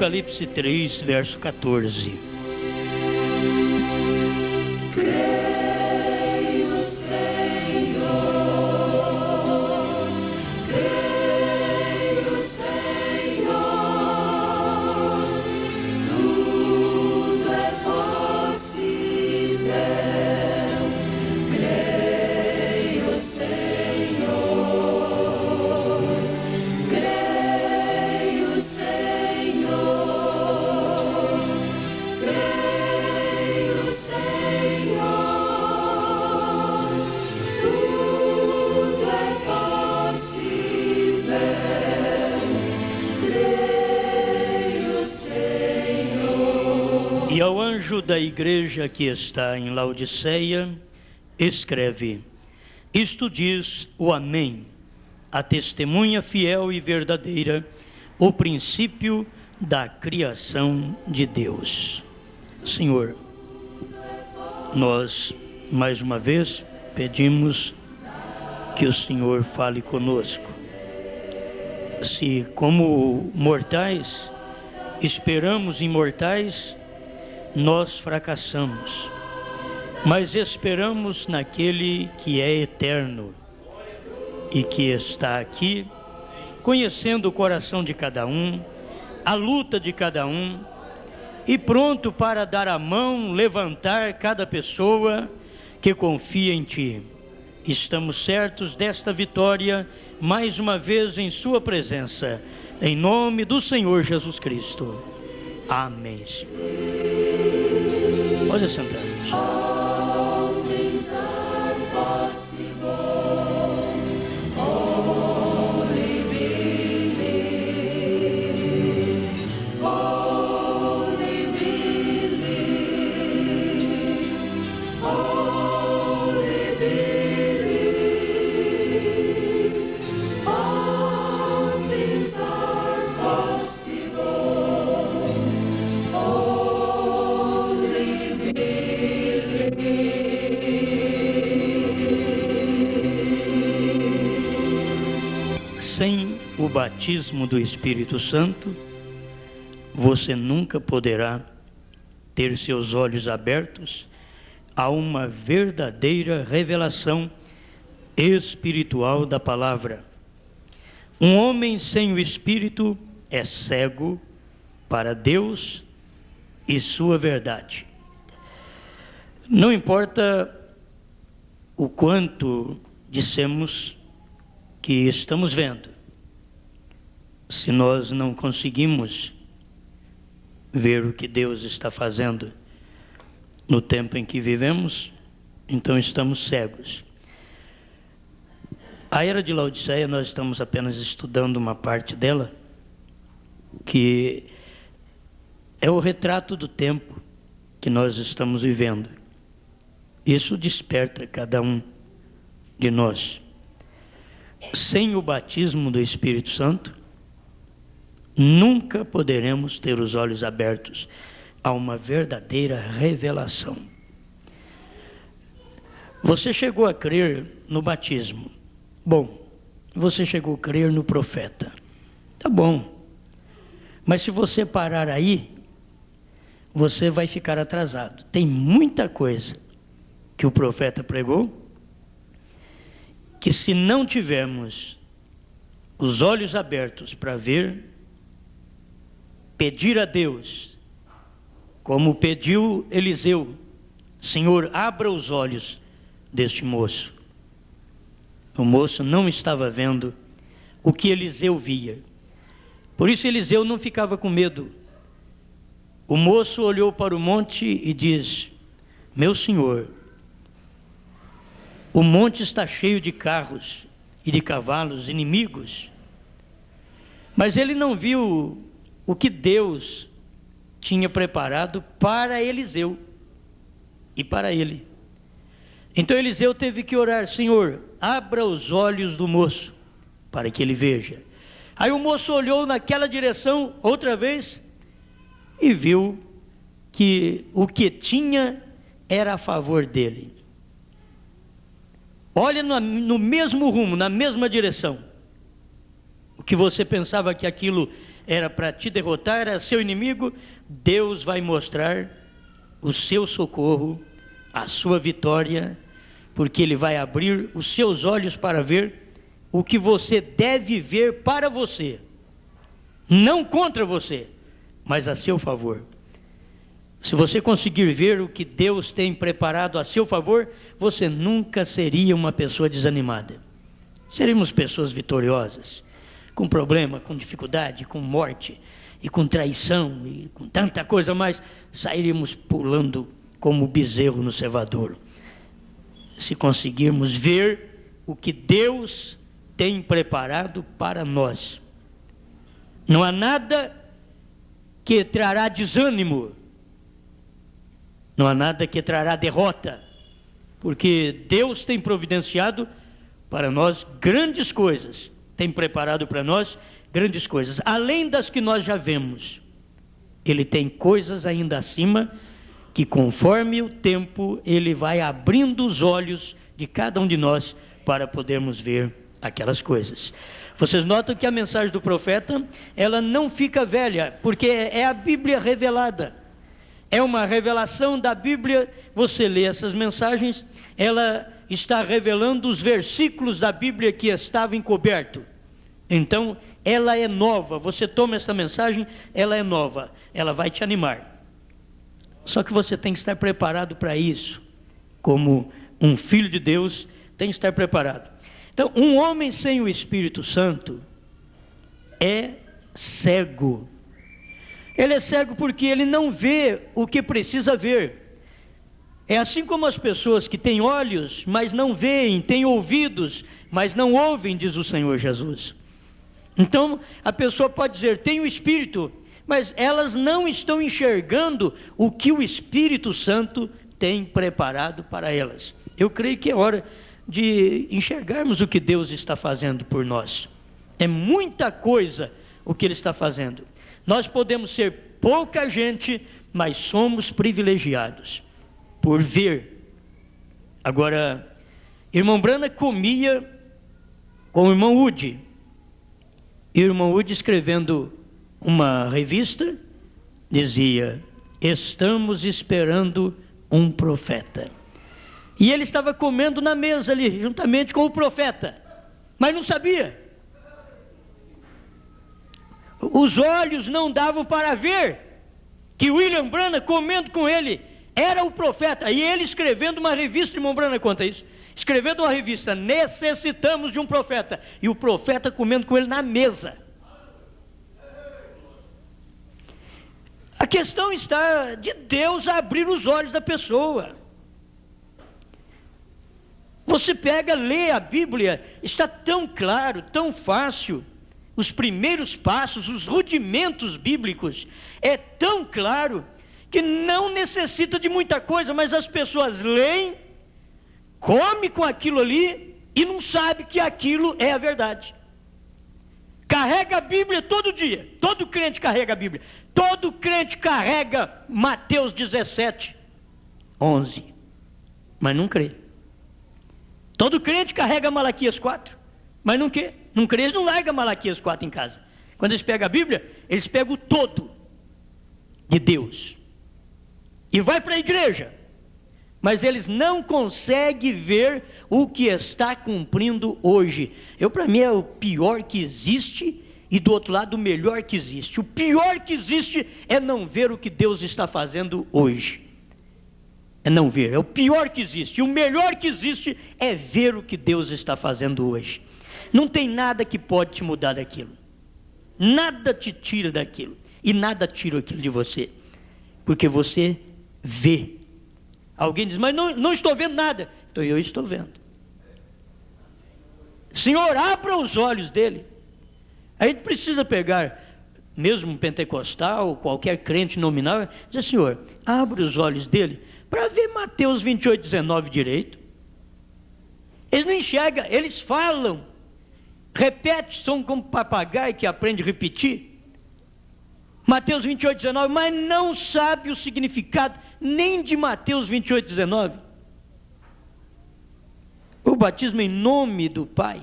Apocalipse 3, verso 14. E ao anjo da igreja que está em Laodiceia, escreve: isto diz o Amém, a testemunha fiel e verdadeira, o princípio da criação de Deus. Senhor, nós mais uma vez pedimos que o Senhor fale conosco. Se como mortais esperamos imortais, nós fracassamos, mas esperamos naquele que é eterno e que está aqui, conhecendo o coração de cada um, a luta de cada um, e pronto para dar a mão, levantar cada pessoa que confia em Ti. Estamos certos desta vitória, mais uma vez em Sua presença, em nome do Senhor Jesus Cristo. Amém, Senhor. Pode sentar, gente. All things are possible. Only believe. Only believe. Only believe. All things are possible. Only believe. Sem o batismo do Espírito Santo, você nunca poderá ter seus olhos abertos a uma verdadeira revelação espiritual da palavra. Um homem sem o Espírito é cego para Deus e sua verdade. Não importa o quanto dissemos que estamos vendo, se nós não conseguimos ver o que Deus está fazendo no tempo em que vivemos, então estamos cegos. A era de Laodiceia, nós estamos apenas estudando uma parte dela, que é o retrato do tempo que nós estamos vivendo. Isso desperta cada um de nós. Sem o batismo do Espírito Santo, nunca poderemos ter os olhos abertos a uma verdadeira revelação. Você chegou a crer no batismo. Bom, você chegou a crer no profeta. Tá bom. Mas se você parar aí, você vai ficar atrasado. Tem muita coisa que o profeta pregou, que se não tivermos os olhos abertos para ver, pedir a Deus, como pediu Eliseu: Senhor, abra os olhos deste moço. O moço não estava vendo o que Eliseu via. Por isso Eliseu não ficava com medo. O moço olhou para o monte e diz: meu senhor, o monte está cheio de carros e de cavalos inimigos. Mas ele não viu o que Deus tinha preparado para Eliseu e para ele. Então Eliseu teve que orar: Senhor, abra os olhos do moço para que ele veja. Aí o moço olhou naquela direção outra vez e viu que o que tinha era a favor dele. Olha no mesmo rumo, na mesma direção. O que você pensava que aquilo era para te derrotar, era seu inimigo, Deus vai mostrar o seu socorro, a sua vitória, porque Ele vai abrir os seus olhos para ver o que você deve ver para você, não contra você, mas a seu favor. Se você conseguir ver o que Deus tem preparado a seu favor, você nunca seria uma pessoa desanimada. Seríamos pessoas vitoriosas, com problema, com dificuldade, com morte, e com traição, e com tanta coisa mais, sairíamos pulando como bezerro no cevadouro. Se conseguirmos ver o que Deus tem preparado para nós. Não há nada que trará desânimo, não há nada que trará derrota, porque Deus tem providenciado para nós grandes coisas, tem preparado para nós grandes coisas, além das que nós já vemos. Ele tem coisas ainda acima, que conforme o tempo, Ele vai abrindo os olhos de cada um de nós, para podermos ver aquelas coisas. Vocês notam que a mensagem do profeta, ela não fica velha, porque é a Bíblia revelada. É uma revelação da Bíblia. Você lê essas mensagens, ela está revelando os versículos da Bíblia que estavam encobertos. Então, ela é nova. Você toma essa mensagem, ela é nova. Ela vai te animar. Só que você tem que estar preparado para isso. Como um filho de Deus, tem que estar preparado. Então, um homem sem o Espírito Santo é cego. Ele é cego porque ele não vê o que precisa ver. É assim como as pessoas que têm olhos, mas não veem, têm ouvidos, mas não ouvem, diz o Senhor Jesus. Então, a pessoa pode dizer, tem o Espírito, mas elas não estão enxergando o que o Espírito Santo tem preparado para elas. Eu creio que é hora de enxergarmos o que Deus está fazendo por nós. É muita coisa o que Ele está fazendo. Nós podemos ser pouca gente, mas somos privilegiados por ver. Agora, irmão Branham comia com o irmão Woody. E o irmão Woody, escrevendo uma revista, dizia, estamos esperando um profeta. E ele estava comendo na mesa ali, juntamente com o profeta, mas não sabia. Os olhos não davam para ver que William Branham, comendo com ele, era o profeta. E ele escrevendo uma revista, irmão Branham conta isso, escrevendo uma revista, necessitamos de um profeta. E o profeta comendo com ele na mesa. A questão está de Deus abrir os olhos da pessoa. Você pega, lê a Bíblia, está tão claro, tão fácil. Os primeiros passos, os rudimentos bíblicos, é tão claro que não necessita de muita coisa, mas as pessoas leem, comem com aquilo ali e não sabem que aquilo é a verdade. Carrega a Bíblia todo dia, todo crente carrega a Bíblia, todo crente carrega Mateus 17, 11, mas não crê. Todo crente carrega Malaquias 4, mas não crê. Não crê, eles não largam Malaquias 4 em casa. Quando eles pegam a Bíblia, eles pegam o todo de Deus e vai para a igreja, mas eles não conseguem ver o que está cumprindo hoje. Para mim é o pior que existe, e do outro lado o melhor que existe. O pior que existe é não ver o que Deus está fazendo hoje. É não ver, é o pior que existe. E o melhor que existe é ver o que Deus está fazendo hoje. Não tem nada que pode te mudar daquilo. Nada te tira daquilo. E nada tira aquilo de você. Porque você vê. Alguém diz, mas não estou vendo nada. Então eu estou vendo. Senhor, abra os olhos dele. A gente precisa pegar, mesmo um pentecostal, qualquer crente nominal, dizer, Senhor, abra os olhos dele, para ver Mateus 28, 19 direito. Eles não enxergam, eles falam, repete, são como papagaio que aprende a repetir. Mateus 28, 19, mas não sabe o significado nem de Mateus 28, 19. O batismo em nome do Pai,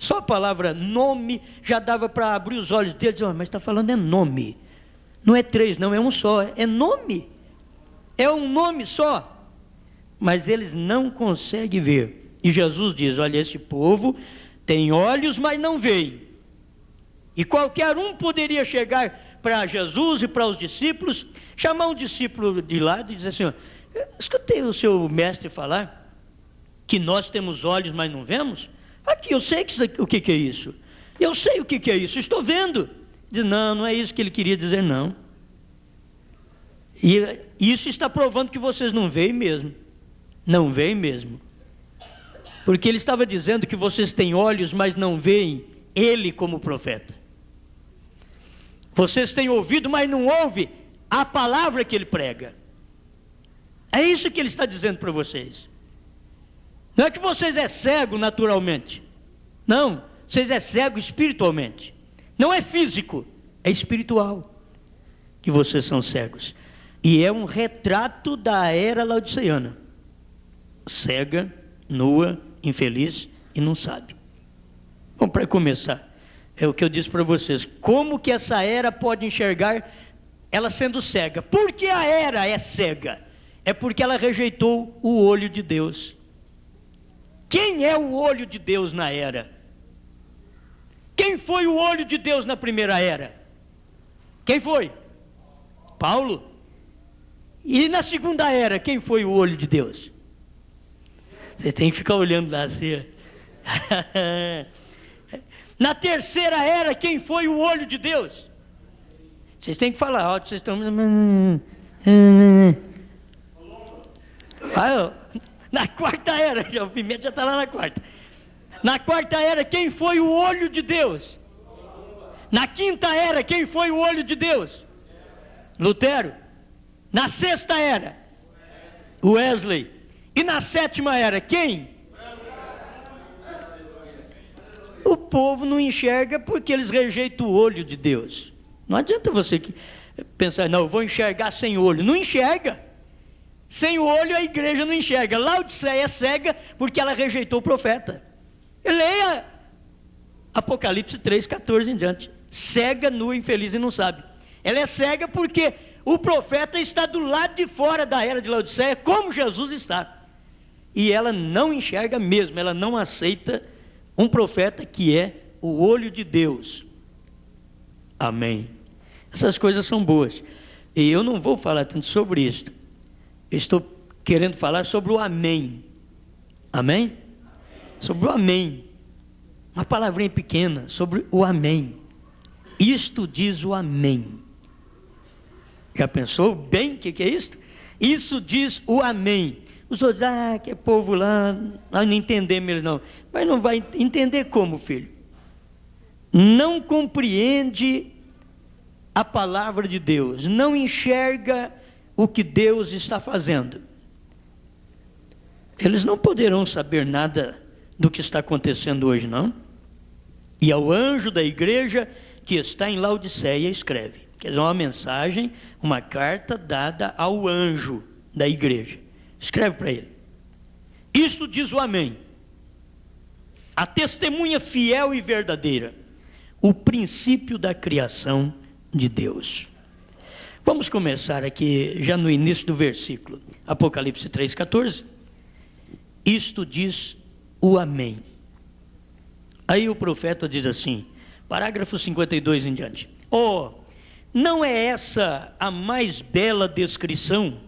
Só a palavra nome já dava para abrir os olhos deles. Mas está falando é nome. Não é 3, não, é um só. É nome. É um nome só. Mas eles não conseguem ver. E Jesus diz, olha, esse povo tem olhos, mas não veem. E qualquer um poderia chegar para Jesus e para os discípulos, chamar um discípulo de lado e dizer assim, escutei o seu mestre falar que nós temos olhos, mas não vemos. Aqui, eu sei o que é isso. Eu sei o que é isso, estou vendo. Diz, não é isso que ele queria dizer, não. E isso está provando que vocês não veem mesmo. Não veem mesmo. Porque ele estava dizendo que vocês têm olhos, mas não veem ele como profeta. Vocês têm ouvido, mas não ouvem a palavra que ele prega. É isso que ele está dizendo para vocês. Não é que vocês é cego naturalmente. Não, vocês é cego espiritualmente. Não é físico, é espiritual que vocês são cegos. E é um retrato da era laodiceana. Cega, nua, infeliz e não sabe. Bom, para começar, é o que eu disse para vocês. Como que essa era pode enxergar ela sendo cega? Por que a era é cega? É porque ela rejeitou o olho de Deus. Quem é o olho de Deus na era? Quem foi o olho de Deus na primeira era? Quem foi? Paulo. E na segunda era, quem foi o olho de Deus? Vocês têm que ficar olhando lá assim. Na terceira era, quem foi o olho de Deus? Vocês têm que falar alto, vocês estão... Na quarta era, o Pimenta já está lá na quarta. Na quarta era, quem foi o olho de Deus? Na quinta era, quem foi o olho de Deus? Lutero. Na sexta era, Wesley. E na sétima era, quem? O povo não enxerga porque eles rejeitam o olho de Deus. Não adianta você pensar, não, eu vou enxergar sem olho. Não enxerga. Sem o olho a igreja não enxerga. Laodiceia é cega porque ela rejeitou o profeta. Leia Apocalipse 3:14 em diante. Cega, nua, infeliz e não sabe. Ela é cega porque o profeta está do lado de fora da era de Laodiceia, como Jesus está. E ela não enxerga mesmo, ela não aceita um profeta que é o olho de Deus. Amém. Essas coisas são boas. E eu não vou falar tanto sobre isso. Estou querendo falar sobre o amém. Amém? Sobre o amém. Uma palavrinha pequena sobre o amém. Isto diz o amém. Já pensou bem o que é isto? Isso diz o amém. Os outros, que é povo lá, nós não entendemos eles não. Mas não vai entender como, filho? Não compreende a palavra de Deus, não enxerga o que Deus está fazendo. Eles não poderão saber nada do que está acontecendo hoje, não. E ao anjo da igreja que está em Laodiceia escreve. Quer dizer, uma mensagem, uma carta dada ao anjo da igreja. Escreve para ele. Isto diz o amém. A testemunha fiel e verdadeira. O princípio da criação de Deus. Vamos começar aqui já no início do versículo. Apocalipse 3:14. Isto diz o amém. Aí o profeta diz assim, parágrafo 52 em diante. Não é essa a mais bela descrição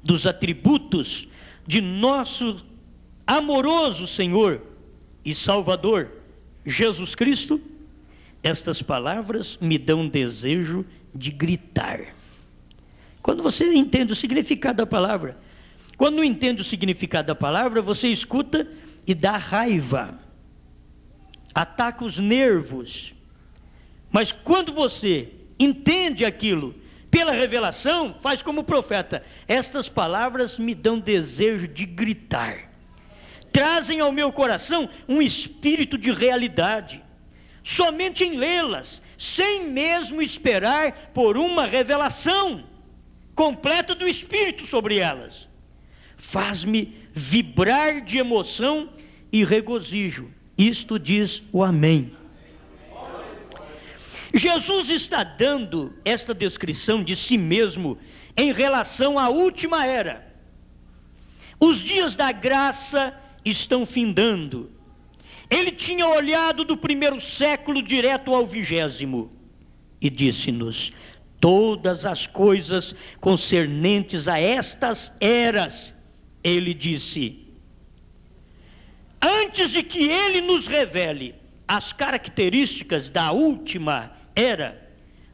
dos atributos de nosso amoroso Senhor e Salvador, Jesus Cristo? Estas palavras me dão desejo de gritar. Quando você entende o significado da palavra, quando não entende o significado da palavra, você escuta e dá raiva, ataca os nervos. Mas quando você entende aquilo pela revelação, faz como o profeta. Estas palavras me dão desejo de gritar. Trazem ao meu coração um espírito de realidade. Somente em lê-las, sem mesmo esperar por uma revelação completa do Espírito sobre elas. Faz-me vibrar de emoção e regozijo, Isto diz o amém. Jesus está dando esta descrição de si mesmo em relação à última era. Os dias da graça estão findando. Ele tinha olhado do primeiro século direto ao 20º e disse-nos: todas as coisas concernentes a estas eras, ele disse, antes de que ele nos revele as características da última era,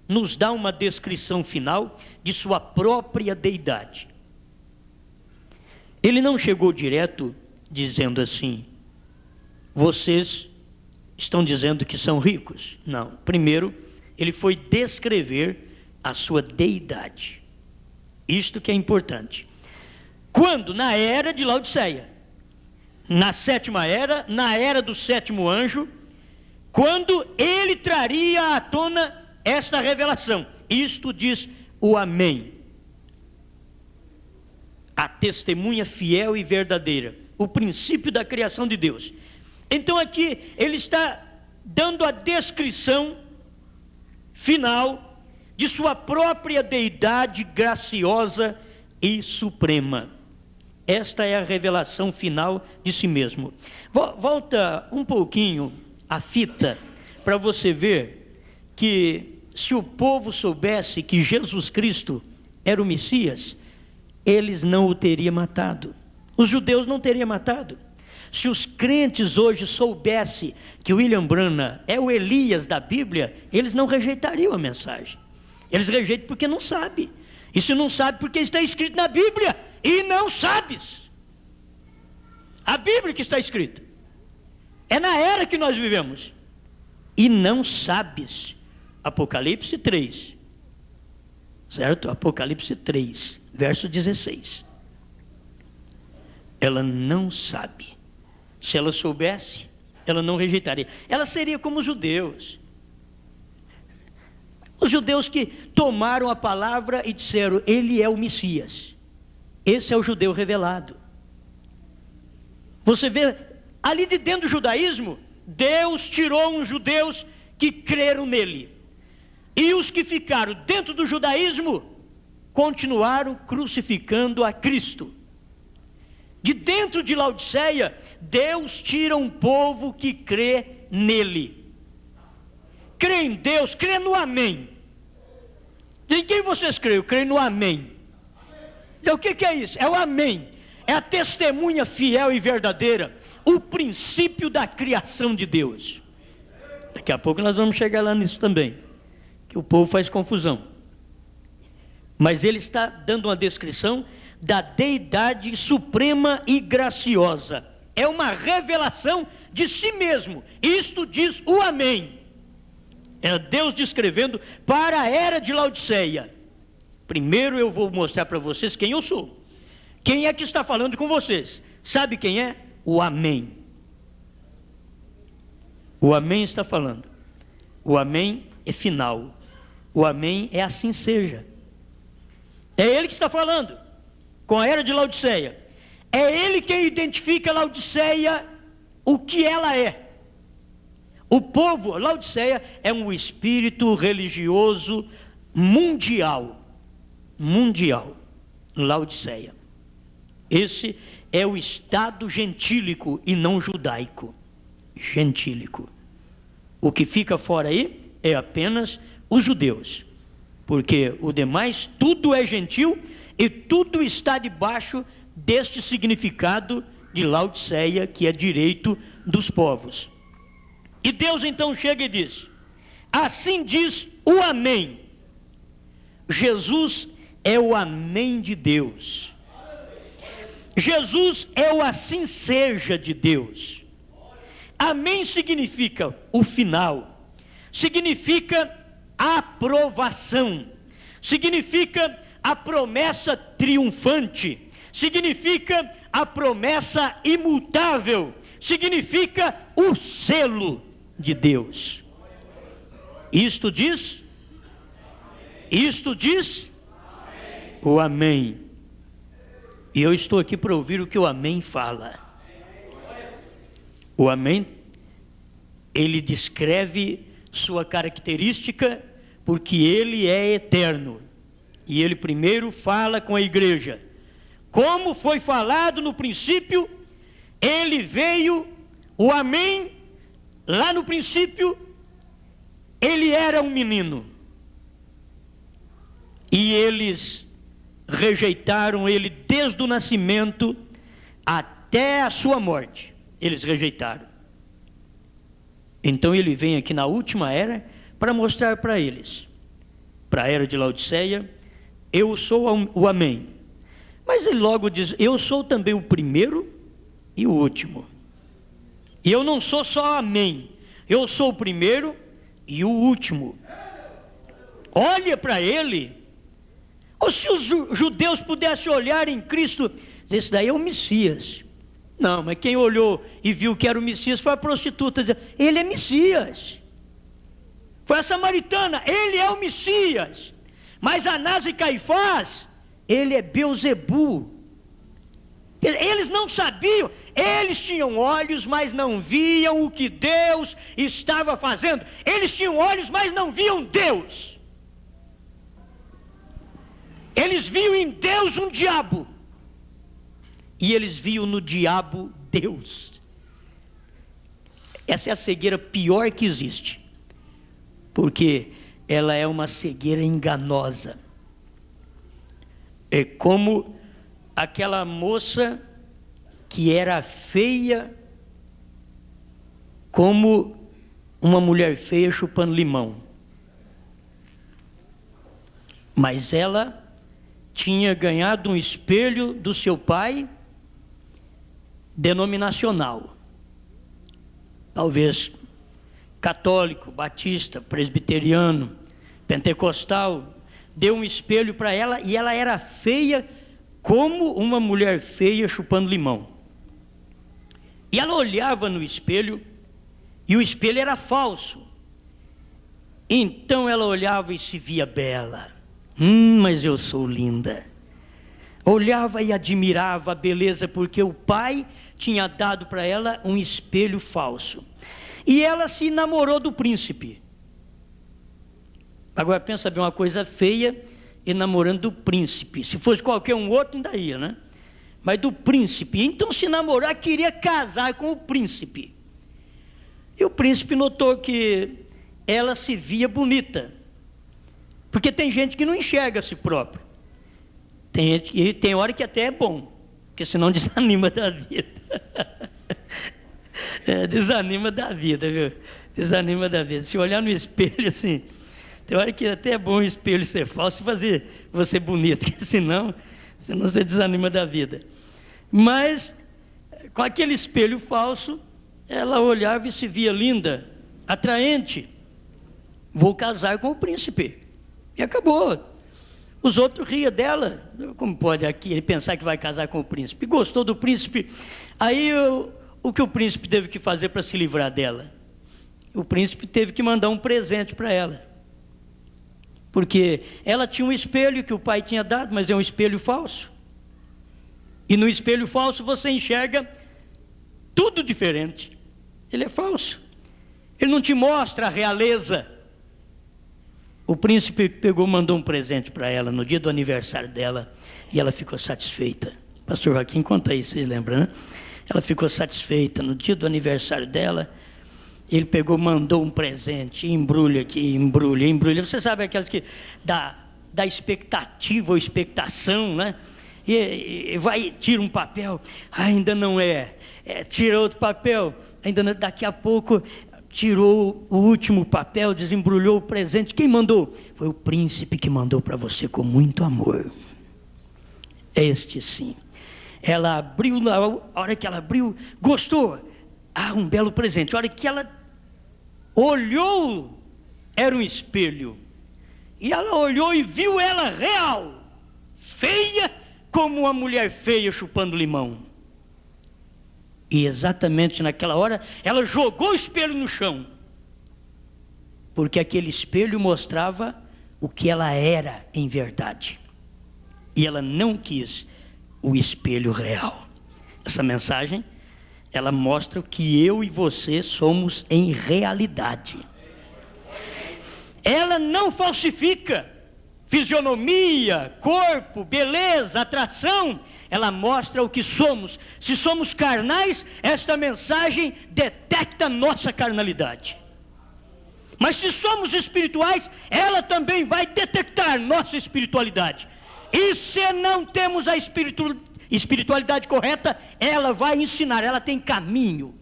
nos dá uma descrição final de sua própria deidade. Ele não chegou direto dizendo assim: vocês estão dizendo que são ricos. Não. Primeiro, ele foi descrever a sua deidade. Isto que é importante. Quando? Na era de Laodiceia. Na 7ª era, na era do 7º anjo, quando ele traria à tona esta revelação. Isto diz o amém. A testemunha fiel e verdadeira. O princípio da criação de Deus. Então aqui ele está dando a descrição final de sua própria deidade graciosa e suprema. Esta é a revelação final de si mesmo. Volta um pouquinho a fita para você ver que se o povo soubesse que Jesus Cristo era o Messias, eles não o teriam matado. Os judeus não teriam matado. Se os crentes hoje soubessem que William Branham é o Elias da Bíblia, eles não rejeitariam a mensagem. Eles rejeitam porque não sabem. E se não sabe, porque está escrito na Bíblia. E não sabes. A Bíblia que está escrita. É na era que nós vivemos. E não sabes. Apocalipse 3. Certo? Apocalipse 3, verso 16. Ela não sabe. Se ela soubesse, ela não rejeitaria. Ela seria como os judeus. Os judeus que tomaram a palavra e disseram: ele é o Messias. Esse é o judeu revelado. Você vê, ali de dentro do judaísmo, Deus tirou uns judeus que creram nele. E os que ficaram dentro do judaísmo, continuaram crucificando a Cristo. De dentro de Laodiceia, Deus tira um povo que crê nele. Crê em Deus, crê no amém. Em quem vocês creem? Eu creio no amém. Então o que é isso? É o amém. É a testemunha fiel e verdadeira. O princípio da criação de Deus. Daqui a pouco nós vamos chegar lá nisso também. Que o povo faz confusão. Mas ele está dando uma descrição da deidade suprema e graciosa. É uma revelação de si mesmo. Isto diz o amém. É Deus descrevendo para a era de Laodiceia. Primeiro eu vou mostrar para vocês quem eu sou. Quem é que está falando com vocês? Sabe quem é? O amém. O amém está falando. O amém é final. O amém é assim seja. É ele que está falando com a era de Laodiceia. É ele quem identifica Laodiceia, o que ela é. O povo, Laodiceia, é um espírito religioso mundial. Mundial. Laodiceia. Esse é o estado gentílico e não judaico. Gentílico. O que fica fora aí é apenas os judeus. Porque o demais, tudo é gentil e tudo está debaixo deste significado de Laodiceia, que é direito dos povos. E Deus então chega e diz: assim diz o amém. Jesus é o amém de Deus. Jesus é o assim seja de Deus. Amém significa o final, significa a aprovação, significa a promessa triunfante, significa a promessa imutável, significa o selo de Deus. Isto diz o amém. E eu estou aqui para ouvir o que o amém fala. O amém ele descreve sua característica, porque ele é eterno. E ele primeiro fala com a igreja. Como foi falado no princípio, ele veio, o Amém, lá no princípio, ele era um menino. E eles rejeitaram ele desde o nascimento até a sua morte. Eles rejeitaram. Então ele vem aqui na última era para mostrar para eles, para a era de Laodiceia, eu sou o Amém. Mas ele logo diz, eu sou também o primeiro e o último. E eu não sou só Amém, eu sou o primeiro e o último. Olha para ele. Ou se os judeus pudessem olhar em Cristo, esse daí é o Messias. Não, mas quem olhou e viu que era o Messias foi a prostituta, dizendo, ele é Messias. Foi a samaritana, ele é o Messias. Mas Anás e Caifás, ele é Beuzebu. Eles não sabiam, eles tinham olhos, mas não viam o que Deus estava fazendo. Eles tinham olhos, mas não viam Deus. Eles viam em Deus um diabo. E eles viam no diabo Deus. Essa é a cegueira pior que existe. Porque ela é uma cegueira enganosa. É como aquela moça que era feia, como uma mulher feia chupando limão. Mas ela tinha ganhado um espelho do seu pai, denominacional, talvez católico, batista, presbiteriano, pentecostal, deu um espelho para ela e ela era feia como uma mulher feia chupando limão. E ela olhava no espelho e o espelho era falso. Então ela olhava e se via bela. Mas eu sou linda. Olhava e admirava a beleza, porque o pai tinha dado para ela um espelho falso. E ela se namorou do príncipe. Agora pensa bem, uma coisa feia e namorando do príncipe. Se fosse qualquer um outro ainda ia, né? Mas do príncipe. Então se namorar, queria casar com o príncipe. E o príncipe notou que ela se via bonita. Porque tem gente que não enxerga a si próprio. Tem hora que até é bom, porque senão desanima da vida. Desanima da vida, viu? Desanima da vida. Se olhar no espelho assim, tem hora que até é bom o espelho ser falso e fazer você bonito, porque senão você desanima da vida. Mas, com aquele espelho falso, ela olhava e se via linda, atraente. Vou casar com o príncipe. E acabou. Os outros riam dela. Como pode aqui ele pensar que vai casar com o príncipe? Gostou do príncipe. Aí o que o príncipe teve que fazer para se livrar dela? O príncipe teve que mandar um presente para ela. Porque ela tinha um espelho que o pai tinha dado, mas é um espelho falso. E no espelho falso você enxerga tudo diferente. Ele é falso. Ele não te mostra a realeza. O príncipe mandou um presente para ela no dia do aniversário dela e ela ficou satisfeita. Pastor Joaquim, conta aí, vocês lembram, né? Ela ficou satisfeita no dia do aniversário dela. Ele mandou um presente, embrulha aqui, embrulha. Você sabe aquelas que dá expectativa ou expectação, né? E tira um papel, ainda não é. Tira outro papel, ainda não, daqui a pouco tirou o último papel, desembrulhou o presente. Quem mandou? Foi o príncipe que mandou para você com muito amor. Este sim. Ela abriu, a hora que ela abriu, gostou. Um belo presente. A hora que ela olhou, era um espelho. E ela olhou e viu ela real, feia como uma mulher feia chupando limão. E exatamente naquela hora, ela jogou o espelho no chão. Porque aquele espelho mostrava o que ela era em verdade. E ela não quis o espelho real. Essa mensagem Ela mostra o que eu e você somos em realidade. Ela não falsifica fisionomia, corpo, beleza, atração. Ela mostra o que somos. Se somos carnais, esta mensagem detecta nossa carnalidade. Mas se somos espirituais, ela também vai detectar nossa espiritualidade. E se não temos a espiritualidade correta, ela vai ensinar, ela tem caminho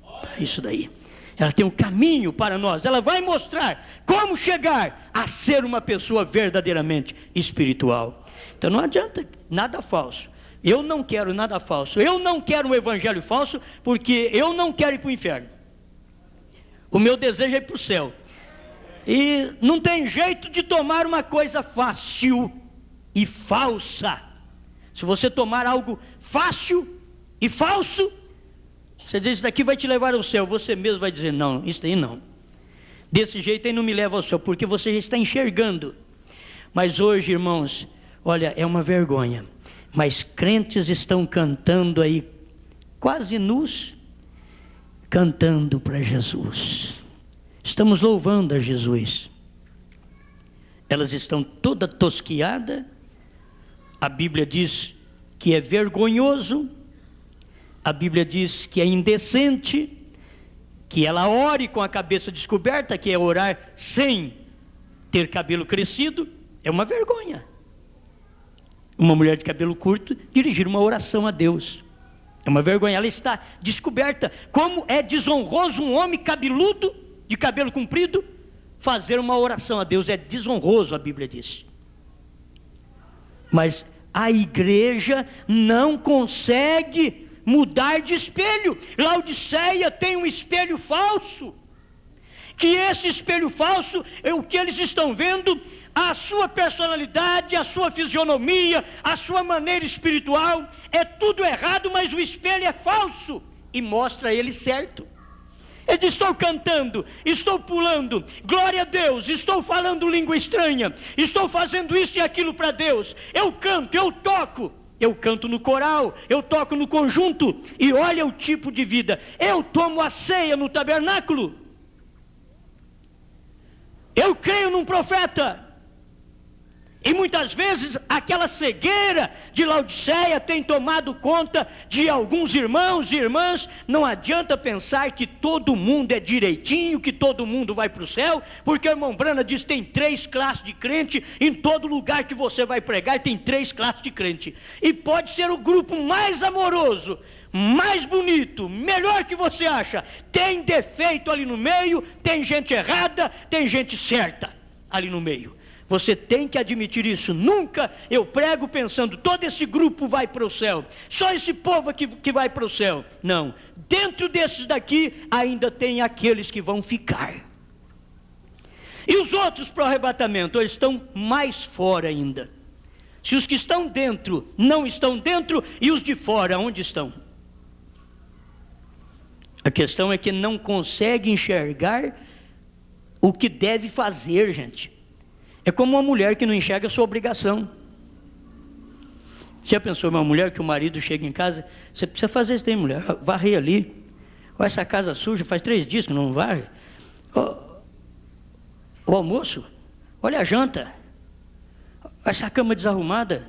para isso daí. Ela tem um caminho para nós, ela vai mostrar como chegar a ser uma pessoa verdadeiramente espiritual. Então não adianta nada falso. Eu não quero nada falso, eu não quero um evangelho falso, porque eu não quero ir para o inferno. O meu desejo é ir para o céu. E não tem jeito de tomar uma coisa fácil e falsa. Se você tomar algo fácil e falso, você diz, isso daqui vai te levar ao céu. Você mesmo vai dizer, não, isso aí não. Desse jeito aí não me leva ao céu, porque você já está enxergando. Mas hoje, irmãos, olha, é uma vergonha. Mas crentes estão cantando aí, quase nus, cantando para Jesus. Estamos louvando a Jesus. Elas estão toda tosquiadas. A Bíblia diz que é vergonhoso. A Bíblia diz que é indecente. Que ela ore com a cabeça descoberta, que é orar sem ter cabelo crescido. É uma vergonha. Uma mulher de cabelo curto dirigir uma oração a Deus. É uma vergonha. Ela está descoberta. Como é desonroso um homem cabeludo, de cabelo comprido, fazer uma oração a Deus. É desonroso, a Bíblia diz. Mas a igreja não consegue mudar de espelho. Laodiceia tem um espelho falso, que esse espelho falso é o que eles estão vendo, a sua personalidade, a sua fisionomia, a sua maneira espiritual, é tudo errado, mas o espelho é falso, e mostra ele certo. Eu estou cantando, estou pulando, glória a Deus, estou falando língua estranha, estou fazendo isso e aquilo para Deus, eu canto, eu toco, eu canto no coral, eu toco no conjunto, e olha o tipo de vida, eu tomo a ceia no tabernáculo, eu creio num profeta. E muitas vezes aquela cegueira de Laodiceia tem tomado conta de alguns irmãos e irmãs. Não adianta pensar que todo mundo é direitinho, que todo mundo vai para o céu, porque o irmão Brana diz que tem 3 classes de crente. Em todo lugar que você vai pregar tem 3 classes de crente, e pode ser o grupo mais amoroso, mais bonito, melhor que você acha, tem defeito ali no meio, tem gente errada, tem gente certa ali no meio. Você tem que admitir isso. Nunca eu prego pensando, todo esse grupo vai para o céu, só esse povo aqui que vai para o céu. Não, dentro desses daqui ainda tem aqueles que vão ficar. E os outros para o arrebatamento, eles estão mais fora ainda. Se os que estão dentro não estão dentro, e os de fora, onde estão? A questão é que não consegue enxergar o que deve fazer, gente. É como uma mulher que não enxerga a sua obrigação. Já pensou uma mulher que o marido chega em casa, você precisa fazer isso aí, mulher, varrer ali, ou essa casa suja, faz 3 dias que não varre, o almoço, olha a janta, essa cama desarrumada,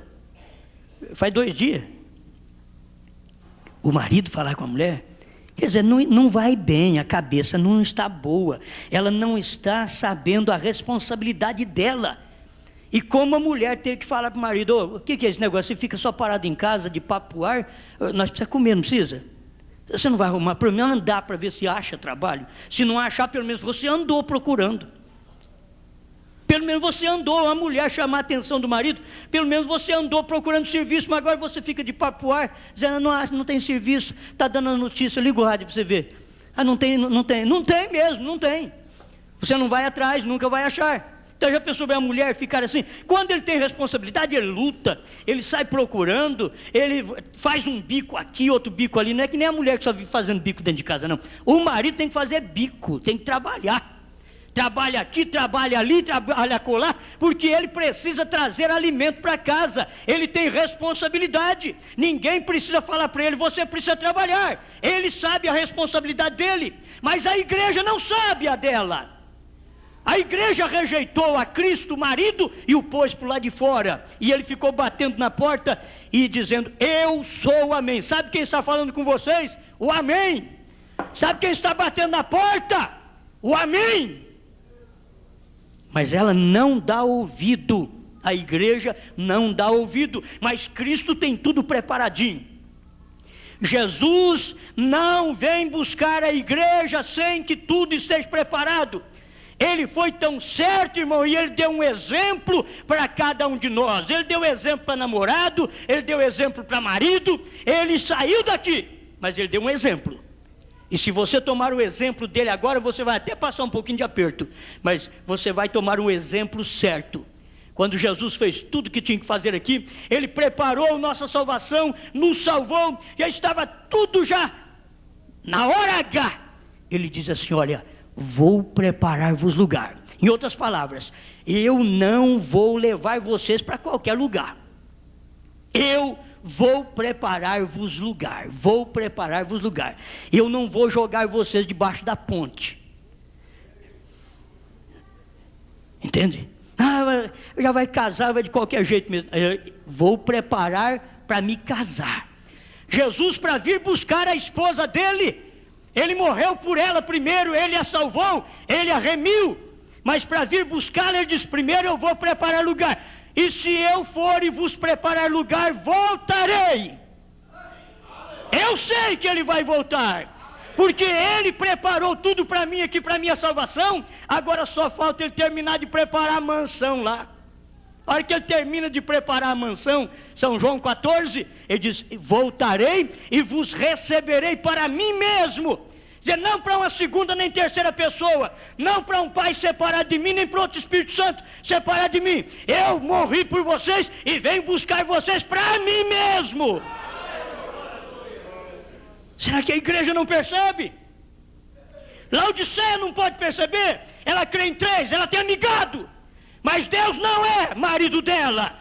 faz 2 dias. O marido falar com a mulher, quer dizer, não vai bem, a cabeça não está boa, ela não está sabendo a responsabilidade dela. E como a mulher ter que falar para o marido, o que é esse negócio, você fica só parado em casa, de papo pro ar, nós precisamos comer, não precisa? Você não vai arrumar, pelo menos andar para ver se acha trabalho, se não achar, pelo menos você andou procurando. Pelo menos você andou, a mulher chamar a atenção do marido, pelo menos você andou procurando serviço, mas agora você fica de papo ar, dizendo, não tem serviço, está dando a notícia, liga o rádio para você ver. Não tem mesmo, não tem. Você não vai atrás, nunca vai achar. Então já pensou bem a mulher ficar assim? Quando ele tem responsabilidade, ele luta, ele sai procurando, ele faz um bico aqui, outro bico ali, não é que nem a mulher que só vive fazendo bico dentro de casa, não. O marido tem que fazer bico, tem que trabalhar. trabalha aqui, trabalha ali, trabalha acolá, porque ele precisa trazer alimento para casa, ele tem responsabilidade, ninguém precisa falar para ele, você precisa trabalhar, ele sabe a responsabilidade dele, mas a igreja não sabe a dela. A igreja rejeitou a Cristo, o marido, e o pôs para o lado de fora, e ele ficou batendo na porta e dizendo, eu sou o amém. Sabe quem está falando com vocês? O amém. Sabe quem está batendo na porta? O amém. Mas ela não dá ouvido, a igreja não dá ouvido, mas Cristo tem tudo preparadinho. Jesus não vem buscar a igreja sem que tudo esteja preparado. Ele foi tão certo, irmão, e ele deu um exemplo para cada um de nós. Ele deu exemplo para namorado, ele deu exemplo para marido, ele saiu daqui, mas ele deu um exemplo. E se você tomar o exemplo dele agora, você vai até passar um pouquinho de aperto, mas você vai tomar um exemplo certo. Quando Jesus fez tudo que tinha que fazer aqui, ele preparou nossa salvação, nos salvou, já estava tudo já na hora H. Ele diz assim, olha, vou preparar-vos lugar. Em outras palavras, eu não vou levar vocês para qualquer lugar. Eu vou preparar-vos lugar, vou preparar-vos lugar. Eu não vou jogar vocês debaixo da ponte. Entende? Já vai casar, vai de qualquer jeito mesmo. Eu vou preparar para me casar. Jesus, para vir buscar a esposa dele, ele morreu por ela primeiro, ele a salvou, ele a remiu. Mas para vir buscá-la, ele diz, primeiro eu vou preparar lugar. E se eu for e vos preparar lugar, voltarei. Eu sei que ele vai voltar, porque ele preparou tudo para mim aqui, para minha salvação. Agora só falta ele terminar de preparar a mansão lá. A hora que ele termina de preparar a mansão, São João 14, ele diz, voltarei e vos receberei para mim mesmo. Dizer, não para uma segunda nem terceira pessoa, não para um pai separado de mim, nem para outro Espírito Santo separado de mim. Eu morri por vocês e venho buscar vocês para mim mesmo. Será que a igreja não percebe? Laodiceia não pode perceber? Ela crê em 3, ela tem amigado, mas Deus não é marido dela,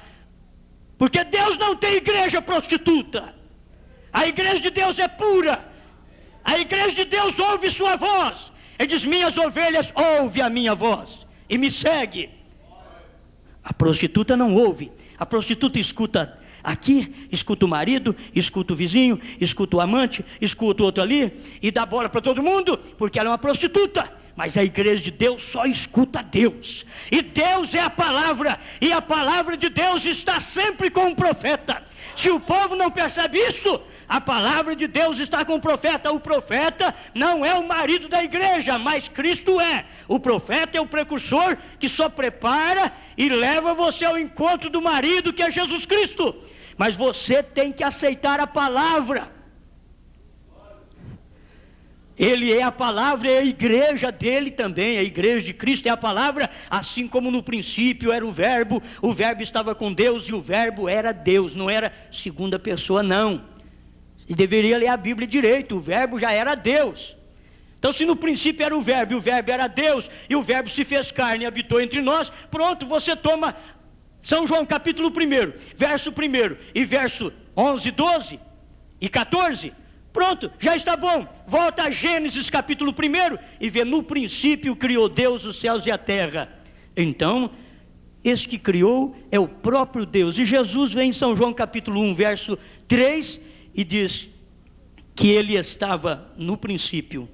porque Deus não tem igreja prostituta. A igreja de Deus é pura. A igreja de Deus ouve sua voz. Ele diz, minhas ovelhas ouvem a minha voz e me segue. A prostituta não ouve. A prostituta escuta aqui, escuta o marido, escuta o vizinho, escuta o amante, escuta o outro ali, e dá bola para todo mundo, porque ela é uma prostituta. Mas a igreja de Deus só escuta Deus, e Deus é a palavra, e a palavra de Deus está sempre com o profeta. Se o povo não percebe isso, a palavra de Deus está com o profeta. O profeta não é o marido da igreja, mas Cristo é. O profeta é o precursor que só prepara e leva você ao encontro do marido, que é Jesus Cristo. Mas você tem que aceitar a palavra. Ele é a palavra, é a igreja dele também, a igreja de Cristo é a palavra, assim como no princípio era o verbo estava com Deus e o verbo era Deus, não era segunda pessoa não. E deveria ler a Bíblia direito, o verbo já era Deus. Então se no princípio era o verbo, e o verbo era Deus, e o verbo se fez carne e habitou entre nós, pronto, você toma São João capítulo 1, verso 1 e verso 11, 12 e 14, pronto, já está bom. Volta a Gênesis capítulo 1 e vê, no princípio criou Deus os céus e a terra. Então, esse que criou é o próprio Deus. E Jesus vem em São João capítulo 1, verso 3, e diz que ele estava no princípio.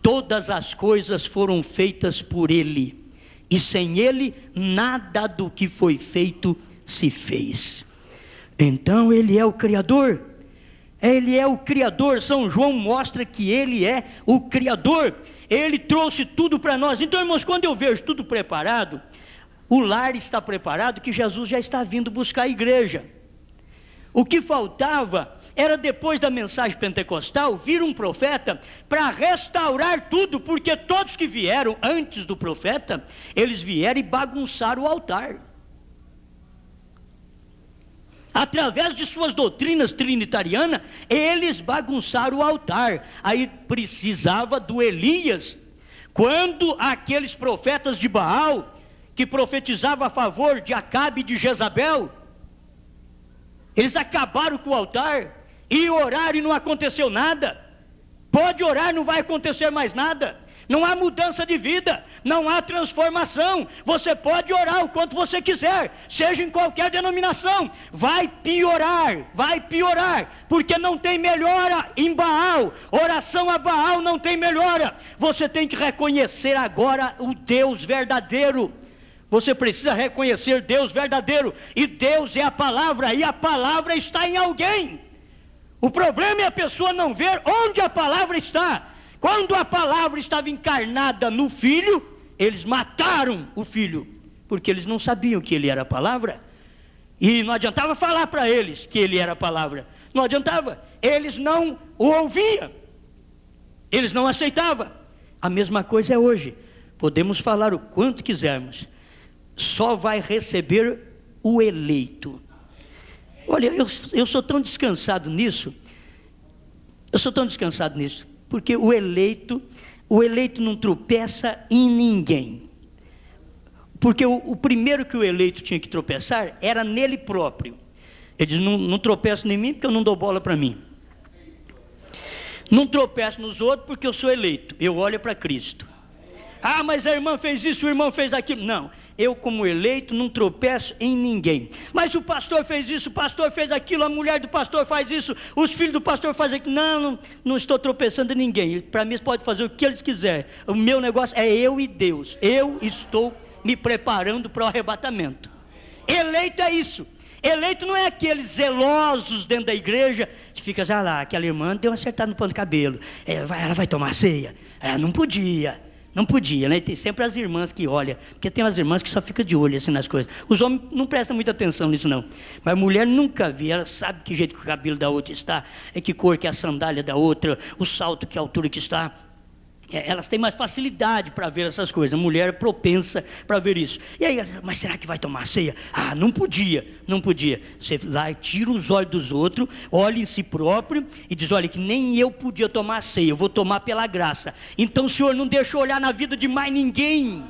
Todas as coisas foram feitas por ele, e sem ele nada do que foi feito se fez. Então ele é o Criador. Ele é o Criador. São João mostra que ele é o Criador. Ele trouxe tudo para nós. Então, irmãos, quando eu vejo tudo preparado, o lar está preparado, que Jesus já está vindo buscar a igreja. O que faltava era, depois da mensagem pentecostal, vir um profeta para restaurar tudo, porque todos que vieram antes do profeta, eles vieram e bagunçaram o altar. Através de suas doutrinas trinitarianas, eles bagunçaram o altar. Aí precisava do Elias Quando aqueles profetas de Baal, que profetizavam a favor de Acabe e de Jezabel, eles acabaram com o altar, e oraram e não aconteceu nada. Pode orar, não vai acontecer mais nada. Não há mudança de vida, não há transformação. Você pode orar o quanto você quiser, seja em qualquer denominação, vai piorar, porque não tem melhora em Baal. Oração a Baal não tem melhora. Você tem que reconhecer agora o Deus verdadeiro. Você precisa reconhecer Deus verdadeiro, e Deus é a palavra, e a palavra está em alguém. O problema é a pessoa não ver onde a palavra está. Quando a palavra estava encarnada no Filho, eles mataram o Filho, porque eles não sabiam que ele era a palavra, e não adiantava falar para eles que ele era a palavra, não adiantava, eles não o ouviam, eles não aceitavam. A mesma coisa é hoje, podemos falar o quanto quisermos, só vai receber o eleito. Olha, eu sou tão descansado nisso, porque o eleito não tropeça em ninguém, porque o primeiro que o eleito tinha que tropeçar era nele próprio. Ele diz, não tropeça em mim porque eu não dou bola para mim, não tropeço nos outros porque eu sou eleito, eu olho para Cristo. Ah, mas a irmã fez isso, o irmão fez aquilo. Não, eu como eleito não tropeço em ninguém. Mas o pastor fez isso, o pastor fez aquilo, a mulher do pastor faz isso, os filhos do pastor fazem aquilo. Não estou tropeçando em ninguém. Para mim eles podem fazer o que eles quiserem. O meu negócio é eu e Deus. Eu estou me preparando para o arrebatamento. Eleito é isso. Eleito não é aqueles zelosos dentro da igreja que fica, já lá, aquela irmã deu uma acertada no pano do cabelo, ela vai tomar ceia. Não podia, né? Tem sempre as irmãs que olham, porque tem umas irmãs que só ficam de olho assim nas coisas. Os homens não prestam muita atenção nisso não, mas a mulher nunca vê, ela sabe que jeito que o cabelo da outra está, que cor que é a sandália da outra, o salto, que altura que está. Elas têm mais facilidade para ver essas coisas, a mulher é propensa para ver isso. E aí, mas será que vai tomar ceia? Não podia. Você lá tira os olhos dos outros, olha em si próprio e diz, olha, que nem eu podia tomar ceia, eu vou tomar pela graça. Então o Senhor não deixa eu olhar na vida de mais ninguém.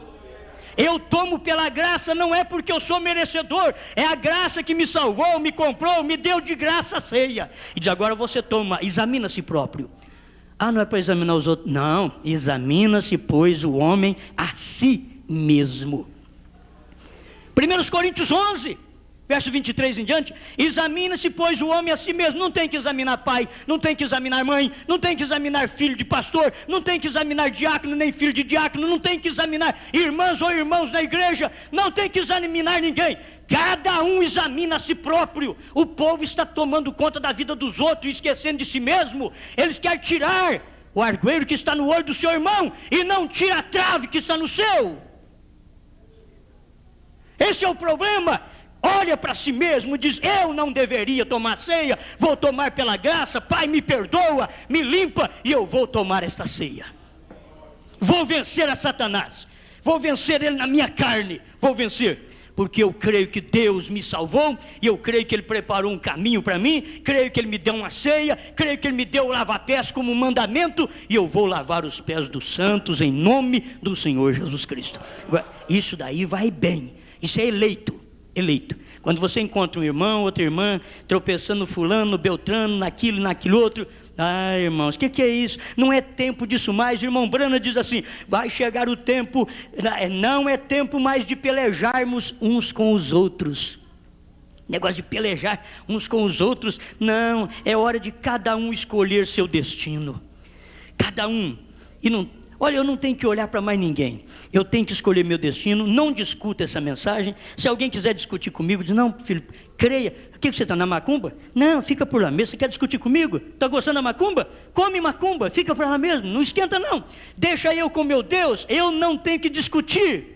Eu tomo pela graça, não é porque eu sou merecedor, é a graça que me salvou, me comprou, me deu de graça a ceia. E diz, agora você toma, examina a si próprio. Não é para examinar os outros. Não, examina-se, pois, o homem a si mesmo. 1 Coríntios 11, verso 23 em diante. Examina-se, pois, o homem a si mesmo. Não tem que examinar pai, não tem que examinar mãe, não tem que examinar filho de pastor, não tem que examinar diácono, nem filho de diácono, não tem que examinar irmãs ou irmãos da igreja, não tem que examinar ninguém. Cada um examina a si próprio. O povo está tomando conta da vida dos outros, esquecendo de si mesmo. Eles querem tirar o argueiro que está no olho do seu irmão e não tira a trave que está no seu. Esse é o problema. Olha para si mesmo e diz, eu não deveria tomar ceia, vou tomar pela graça, Pai me perdoa, me limpa e eu vou tomar esta ceia. Vou vencer a Satanás, vou vencer ele na minha carne, vou vencer. Porque eu creio que Deus me salvou, e eu creio que Ele preparou um caminho para mim, creio que Ele me deu uma ceia, creio que Ele me deu o lava-pés como mandamento, e eu vou lavar os pés dos santos em nome do Senhor Jesus Cristo. Isso daí vai bem, isso é eleito. Quando você encontra um irmão, outra irmã, tropeçando no fulano, no beltrano, naquilo outro, irmãos, o que é isso? Não é tempo disso mais. O irmão Brana diz assim, vai chegar o tempo, não é tempo mais de pelejarmos uns com os outros. Negócio de pelejar uns com os outros, não, é hora de cada um escolher seu destino. Cada um, olha, eu não tenho que olhar para mais ninguém, eu tenho que escolher meu destino. Não discuta essa mensagem. Se alguém quiser discutir comigo, diz, não filho, creia. O que você está, na macumba? Não, fica por lá mesmo. Você quer discutir comigo? Está gostando da macumba? Come macumba, fica por lá mesmo, não esquenta não. Deixa eu com meu Deus, eu não tenho que discutir.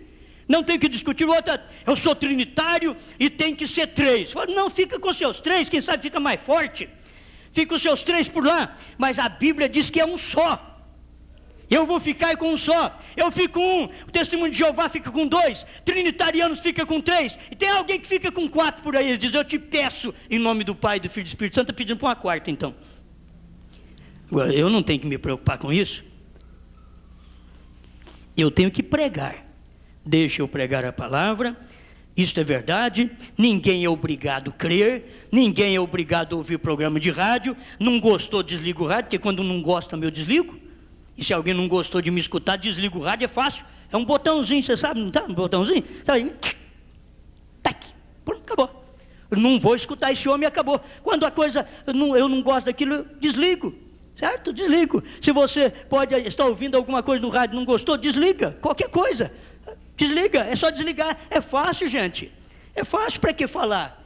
Outra, eu sou trinitário e tem que ser 3. Não, fica com seus 3, quem sabe fica mais forte. Fica os seus 3 por lá, mas a Bíblia diz que é um só. Eu vou ficar com um só, eu fico com um, o testemunho de Jeová fica com 2, trinitarianos fica com 3, e tem alguém que fica com 4 por aí. Ele diz, eu te peço em nome do Pai, do Filho e do Espírito Santo, pedindo para uma quarta então. Eu não tenho que me preocupar com isso. Eu tenho que pregar. Deixa eu pregar a palavra. Isto é verdade, ninguém é obrigado a crer, ninguém é obrigado a ouvir programa de rádio. Não gostou, desliga o rádio, porque quando não gosta, eu desligo. E se alguém não gostou de me escutar, desliga o rádio, é fácil. É um botãozinho, você sabe, não tá? Um botãozinho? Sabe? Tac, pronto, acabou. Eu não vou escutar esse homem, acabou. Quando a coisa, eu não gosto daquilo, eu desligo. Certo? Desligo. Se você pode estar ouvindo alguma coisa no rádio, não gostou, desliga. Qualquer coisa. Desliga, é só desligar, é fácil, gente, é fácil. Para que falar?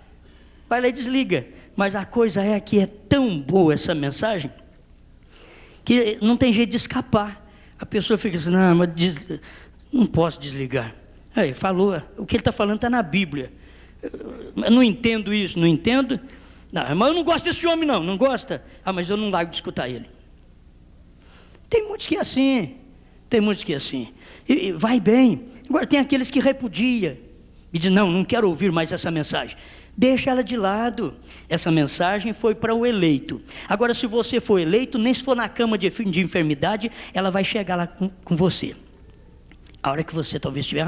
Vai lá e desliga. Mas a coisa é que é tão boa essa mensagem, que não tem jeito de escapar. A pessoa fica assim, não, mas não posso desligar. Aí, falou, o que ele está falando está na Bíblia. Eu não entendo isso, não entendo. Não, mas eu não gosto desse homem não gosta? Ah, mas eu não largo de escutar ele. Tem muitos que é assim, e vai bem. Agora tem aqueles que repudia e diz, não quero ouvir mais essa mensagem. Deixa ela de lado. Essa mensagem foi para o eleito. Agora, se você for eleito, nem se for na cama de enfermidade, ela vai chegar lá com você. A hora que você talvez estiver,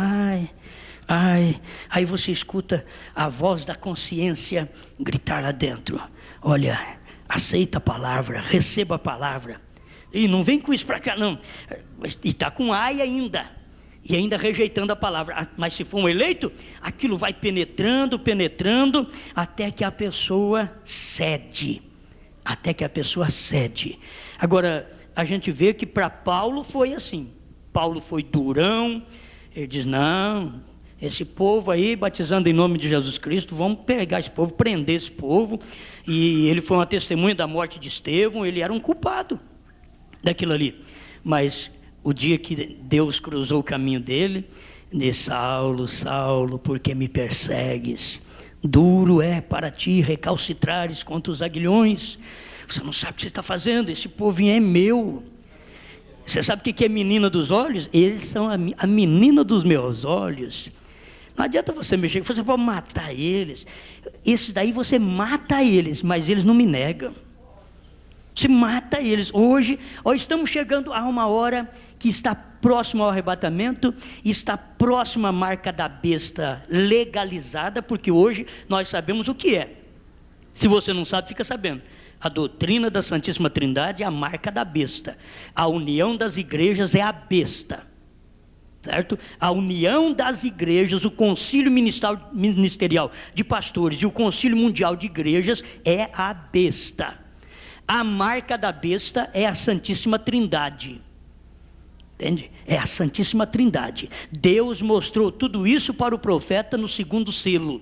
aí você escuta a voz da consciência gritar lá dentro, olha, aceita a palavra, receba a palavra. E não vem com isso para cá não. E está com ai ainda. E ainda rejeitando a palavra. Mas se for um eleito, aquilo vai penetrando, até que a pessoa cede. Agora, a gente vê que para Paulo foi assim. Paulo foi durão. Ele diz, não, esse povo aí, batizando em nome de Jesus Cristo, vamos pegar esse povo, prender esse povo. E ele foi uma testemunha da morte de Estevão, ele era um culpado daquilo ali. Mas o dia que Deus cruzou o caminho dele, disse, Saulo, Saulo, por que me persegues? Duro é para ti recalcitrares contra os aguilhões. Você não sabe o que você está fazendo, esse povo é meu. Você sabe o que é menina dos olhos? Eles são a menina dos meus olhos. Não adianta você mexer, você pode matar eles. Esses daí você mata eles, mas eles não me negam. Você mata eles. Hoje estamos chegando a uma hora que está próximo ao arrebatamento, e está próxima a marca da besta legalizada, porque hoje nós sabemos o que é. Se você não sabe, fica sabendo. A doutrina da Santíssima Trindade é a marca da besta. A união das igrejas é a besta. Certo? A união das igrejas, o concílio ministerial de pastores e o concílio mundial de igrejas é a besta. A marca da besta é a Santíssima Trindade. Entende? É a Santíssima Trindade. Deus mostrou tudo isso para o profeta no segundo selo.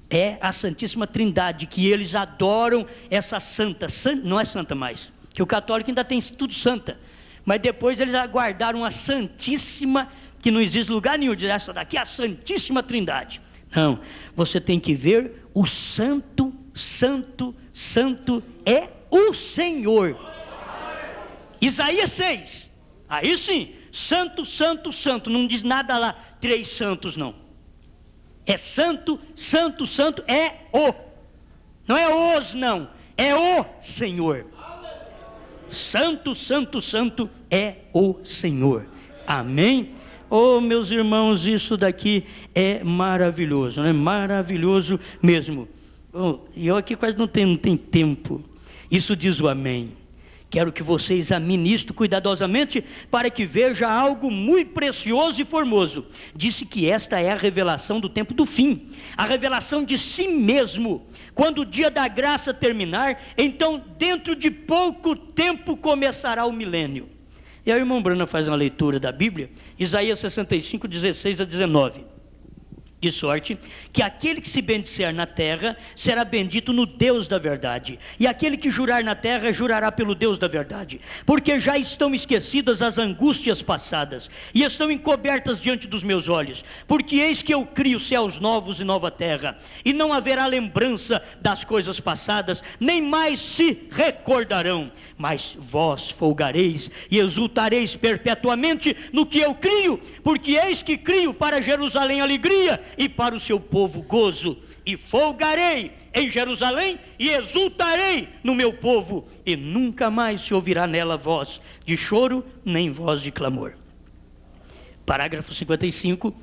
É a Santíssima Trindade, que eles adoram essa santa. Não é santa mais, que o católico ainda tem tudo santa. Mas depois eles aguardaram a Santíssima, que não existe lugar nenhum, diz essa daqui é a Santíssima Trindade. Não, você tem que ver o santo, santo, santo é o Senhor. Isaías 6. Aí sim, santo, santo, santo. Não diz nada lá, 3 santos não. É santo, santo, santo, é o. Não é os não, é o Senhor. Santo, santo, santo é o Senhor. Amém? Oh, meus irmãos, isso daqui é maravilhoso, né? Maravilhoso mesmo. Oh, e eu aqui quase não tenho tempo. Isso diz o amém. Quero que você examine isto cuidadosamente, para que veja algo muito precioso e formoso. Disse que esta é a revelação do tempo do fim, a revelação de si mesmo. Quando o dia da graça terminar, então dentro de pouco tempo começará o milênio. E a irmã Bruna faz uma leitura da Bíblia, Isaías 65, 16 a 19. De sorte que aquele que se bendizer na terra será bendito no Deus da verdade, e aquele que jurar na terra jurará pelo Deus da verdade, porque já estão esquecidas as angústias passadas e estão encobertas diante dos meus olhos, porque eis que eu crio céus novos e nova terra, e não haverá lembrança das coisas passadas, nem mais se recordarão. Mas vós folgareis e exultareis perpetuamente no que eu crio, porque eis que crio para Jerusalém alegria e para o seu povo gozo, e folgarei em Jerusalém e exultarei no meu povo, e nunca mais se ouvirá nela voz de choro nem voz de clamor. Parágrafo 55,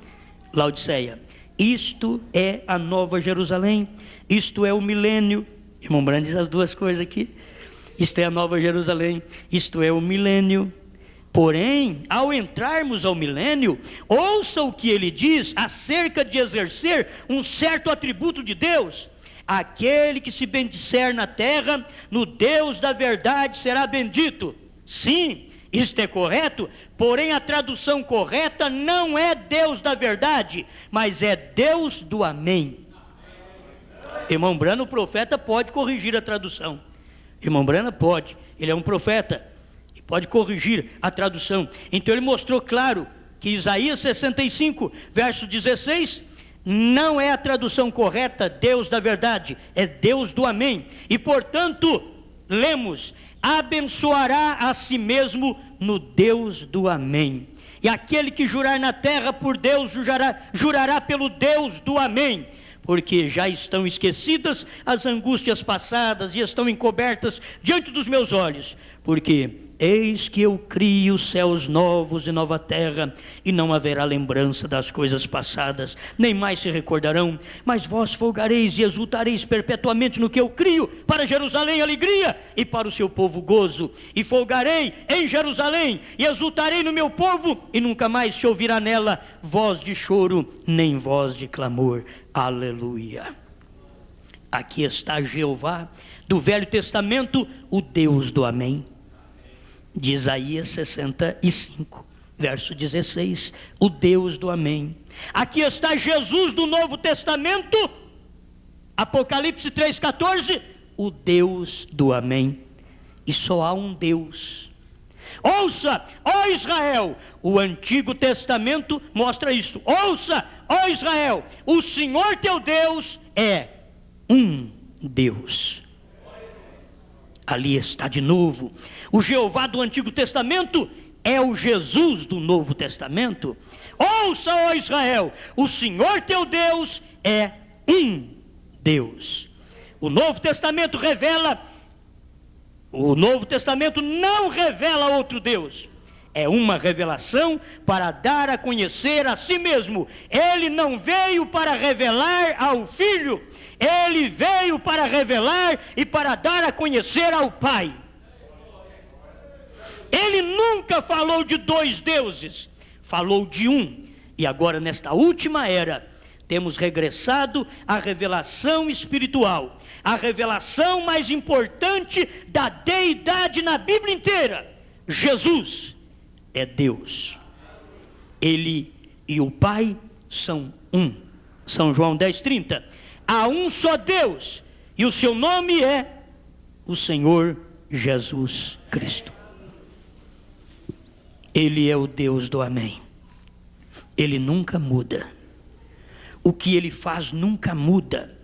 Laodiceia. Isto é a nova Jerusalém, isto é o milênio. Irmão Brand diz as duas coisas aqui. Isto é a nova Jerusalém, isto é o milênio. Porém, ao entrarmos ao milênio, ouça o que ele diz acerca de exercer um certo atributo de Deus. Aquele que se bendizer na terra, no Deus da verdade será bendito. Sim, isto é correto, porém a tradução correta não é Deus da verdade, mas é Deus do amém. Irmão Brana, o profeta, pode corrigir a tradução. Irmão Brana pode, ele é um profeta, e pode corrigir a tradução. Então ele mostrou claro que Isaías 65, verso 16, não é a tradução correta, Deus da verdade, é Deus do amém. E portanto, lemos: abençoará a si mesmo no Deus do amém. E aquele que jurar na terra por Deus, jurará pelo Deus do amém. Porque já estão esquecidas as angústias passadas e estão encobertas diante dos meus olhos. Porque eis que eu crio céus novos e nova terra, e não haverá lembrança das coisas passadas, nem mais se recordarão. Mas vós folgareis e exultareis perpetuamente no que eu crio, para Jerusalém alegria, e para o seu povo gozo. E folgarei em Jerusalém, e exultarei no meu povo, e nunca mais se ouvirá nela voz de choro, nem voz de clamor. Aleluia. Aqui está Jeová do Velho Testamento, o Deus do amém. De Isaías 65, verso 16, o Deus do amém. Aqui está Jesus do Novo Testamento, Apocalipse 3,14, o Deus do amém. E só há um Deus. Ouça, ó Israel, o Antigo Testamento mostra isto. Ouça, ó Israel, o Senhor teu Deus é um Deus. Ali está de novo. O Jeová do Antigo Testamento é o Jesus do Novo Testamento. Ouça, ó Israel, o Senhor teu Deus é um Deus. O Novo Testamento não revela outro Deus. É uma revelação para dar a conhecer a si mesmo. Ele não veio para revelar ao Filho, ele veio para revelar e para dar a conhecer ao Pai. Ele nunca falou de dois deuses, falou de um. E agora, nesta última era, temos regressado à revelação espiritual, a revelação mais importante da deidade na Bíblia inteira. Jesus é Deus. Ele e o Pai são um. São João 10,30. Há um só Deus, e o seu nome é o Senhor Jesus Cristo. Ele é o Deus do amém. Ele nunca muda. O que ele faz nunca muda.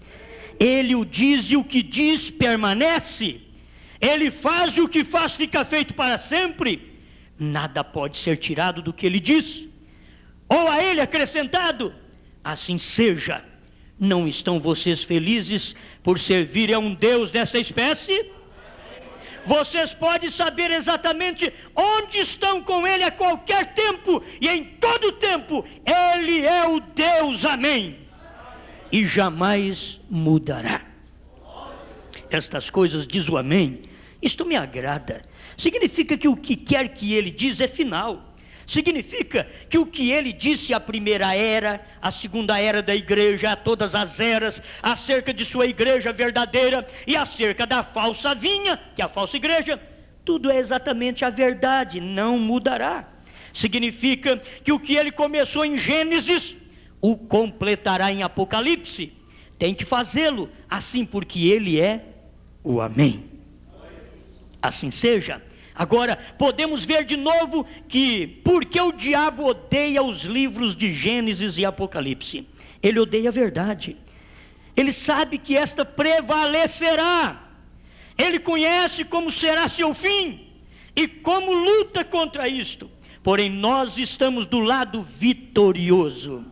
Ele o diz e o que diz permanece. Ele faz e o que faz fica feito para sempre. Nada pode ser tirado do que ele diz, ou a ele acrescentado. Assim seja. Não estão vocês felizes por servirem a um Deus dessa espécie? Vocês podem saber exatamente onde estão com ele a qualquer tempo, e em todo tempo ele é o Deus, amém, e jamais mudará. Estas coisas diz o amém. Isto me agrada. Significa que o que quer que ele diz é final. Significa que o que ele disse à primeira era, à segunda era da igreja, a todas as eras, acerca de sua igreja verdadeira e acerca da falsa vinha, que é a falsa igreja, tudo é exatamente a verdade, não mudará. Significa que o que ele começou em Gênesis, o completará em Apocalipse. Tem que fazê-lo assim, porque ele é o amém. Assim seja. Agora, podemos ver de novo que, porque o diabo odeia os livros de Gênesis e Apocalipse? Ele odeia a verdade. Ele sabe que esta prevalecerá. Ele conhece como será seu fim e como luta contra isto. Porém, nós estamos do lado vitorioso.